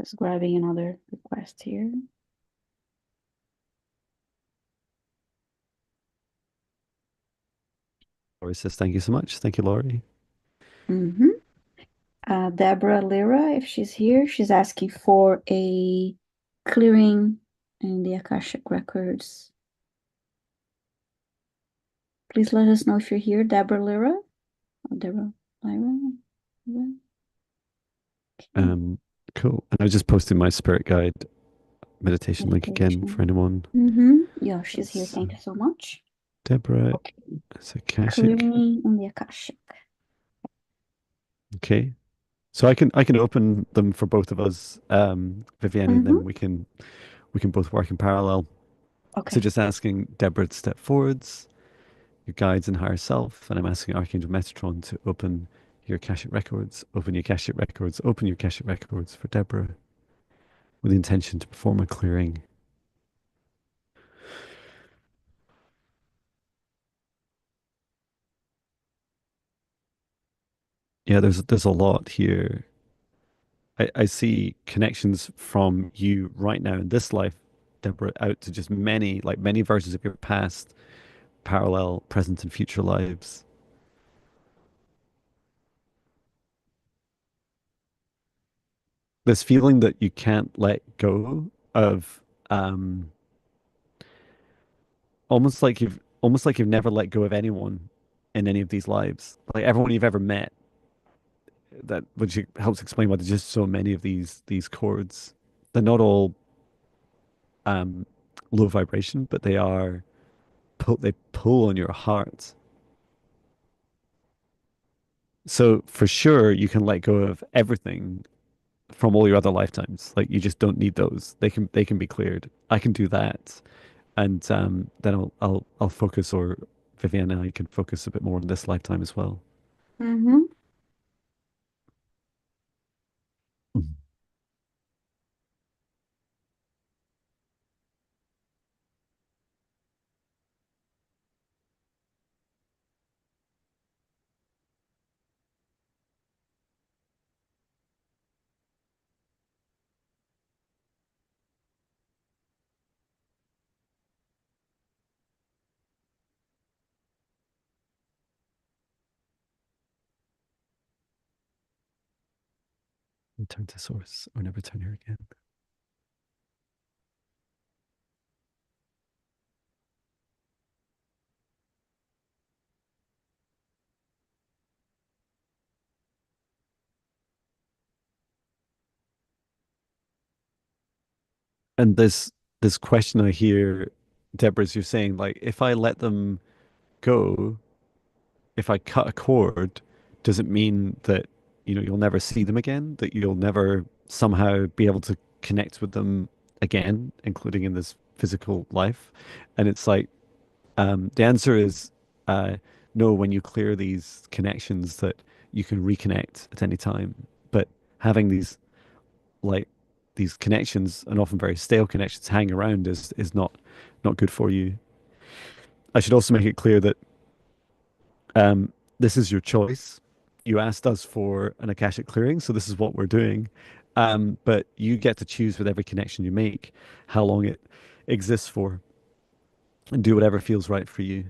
Just grabbing another request here. Laurie says, thank you so much. Thank you, Laurie. Hmm. Deborah Lyra, if she's here, she's asking for a clearing in the Akashic records. Please let us know if you're here, Deborah Lyra. Oh, Deborah Lyra. Okay. Um, cool. And I was just posting my spirit guide meditation link again for Meditation. anyone. Yeah, she's here. So Thank you so much. Deborah Okay. is Akashic. Clearing in the Akashic. Okay. So I can open them for both of us, Vivian, and Mm-hmm. then we can both work in parallel. So Okay. just asking Deborah to step forwards, your guides and higher self, and I'm asking Archangel Metatron to open your Akashic records, open your Akashic records, open your Akashic records for Deborah with the intention to perform a clearing. Yeah, there's a lot here. I see connections from you right now in this life, Deborah, out to just many, like many versions of your past, parallel, present, and future lives. This feeling that you can't let go of, um, almost like you've never let go of anyone in any of these lives. Like everyone you've ever met, that which helps explain why there's just so many of these chords. They're not all um, low vibration, but they pull on your heart. So for sure, you can let go of everything from all your other lifetimes. Like you just don't need those. They can be cleared. I can do that, and then I'll focus, or Vivian and I can focus a bit more on this lifetime as well. Mm-hmm. Mhm. Return to source, or never turn here again. And this question I hear, Deborah, as you're saying, like if I let them go, if I cut a cord, does it mean that you'll never see them again? That you'll never somehow be able to connect with them again, including in this physical life? And it's like the answer is no. When you clear these connections, that you can reconnect at any time. But having like these connections, and often very stale connections, hang around is not good for you. I should also make it clear that this is your choice. You asked us for an Akashic clearing, so this is what we're doing. But you get to choose with every connection you make how long it exists for, and do whatever feels right for you.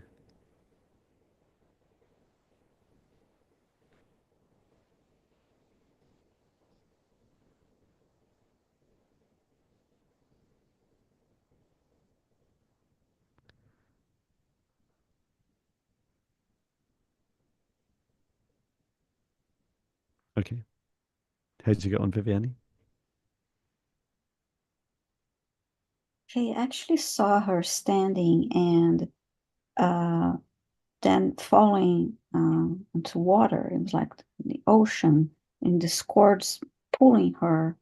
Okay. How did you get on, Viviani? I actually saw her standing and uh, then falling into water. It was like the ocean, and the cords pulling her.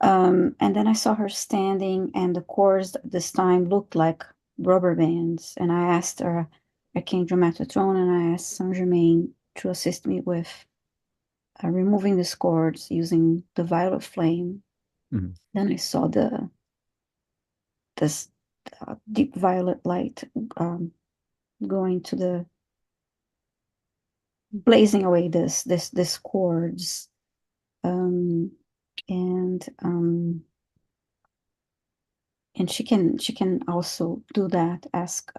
And then I saw her standing, and the cords this time looked like rubber bands. And I asked her, Archangel Metatron, and I asked Saint Germain to assist me with removing these cords using the violet flame. Mhm. Then I saw this deep violet light um, going to the blazing away this cords, um, and and she can also do that. Ask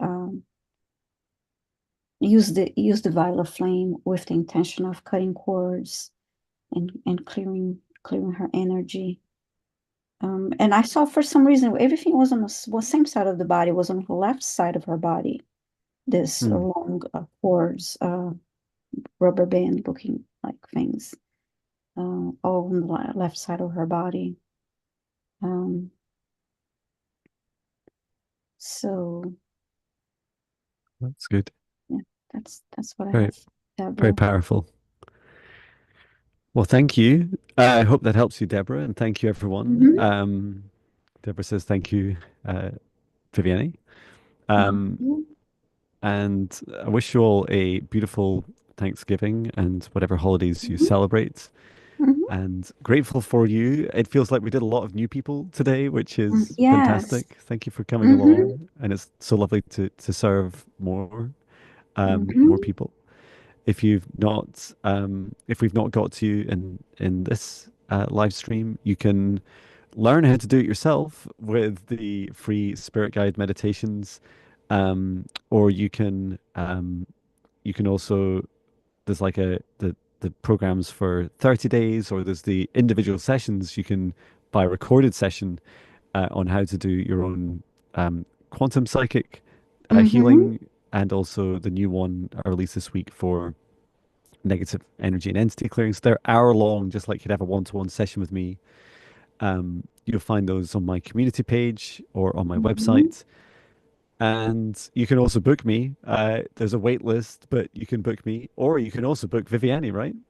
use the violet flame with the intention of cutting cords and clearing her energy. And I saw for some reason everything was on the same side of the body, was on the left side of her body. This Mm. long cords, rubber band looking like things, all on the left side of her body. Um, so That's good. yeah, that's what I Very, have, very Deborah. powerful. Well, thank you. I hope that helps you, Deborah, and thank you, everyone. Mm-hmm. Deborah says thank you, Viviani. Um, Mm-hmm. and I wish you all a beautiful Thanksgiving and whatever holidays you celebrate. Mm-hmm. And grateful for you. It feels like we did a lot of new people today, which is Yes. fantastic. Thank you for coming Mm-hmm. along, and it's so lovely to serve more Mm-hmm. people. If we've not got to you in this live stream, you can learn how to do it yourself with the free spirit guide meditations, or you can also there's like the programs for 30 days, or there's the individual sessions. You can buy a recorded session on how to do your own quantum psychic Mm-hmm. healing, and also the new one I released this week for negative energy and entity clearance. They're hour long, just like you'd have a one-to-one session with me. You'll find those on my community page or on my Mm-hmm. website. And you can also book me. There's a wait list, but you can book me, or you can also book Viviani, right? And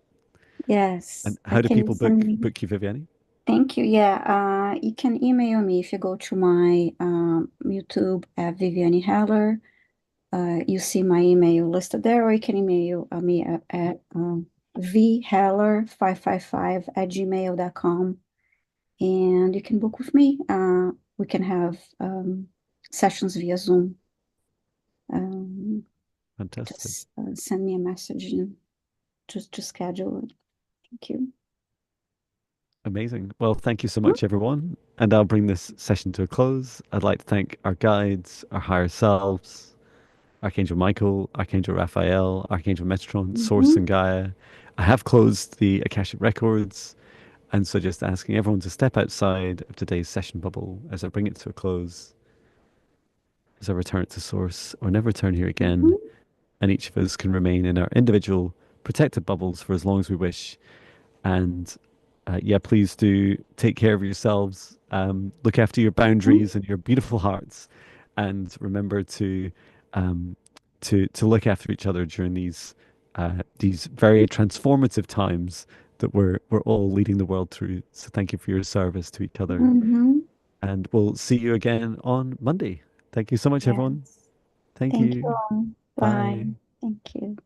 Yes. I how do can people send me. book you, Viviani? Thank you. Yeah. You can email me if you go to my YouTube at Viviane Heller. You see my email listed there, or you can email me at vheller555@gmail.com, and you can book with me. We can have sessions via Zoom. Um, Fantastic. just send me a message and just schedule it. Thank you. Amazing. Well, thank you so much, everyone. And I'll bring this session to a close. I'd like to thank our guides, our higher selves, Archangel Michael, Archangel Raphael, Archangel Metatron, Source, Mhm. and Gaia. I have closed the Akashic records, and so just asking everyone to step outside of today's session bubble as I bring it to a close, as I return it to Source, or never return here again, Mhm. and each of us can remain in our individual protected bubbles for as long as we wish. And yeah, please do take care of yourselves. Look after your Mhm. boundaries and your beautiful hearts, and remember um, to look after each other during these very transformative times that we're all leading the world through. So thank you for your service to each other, Mhm. and we'll see you again on Monday. Thank you so much, everyone. Yes. Thank Thank you you. all. Bye. Bye. Thank you.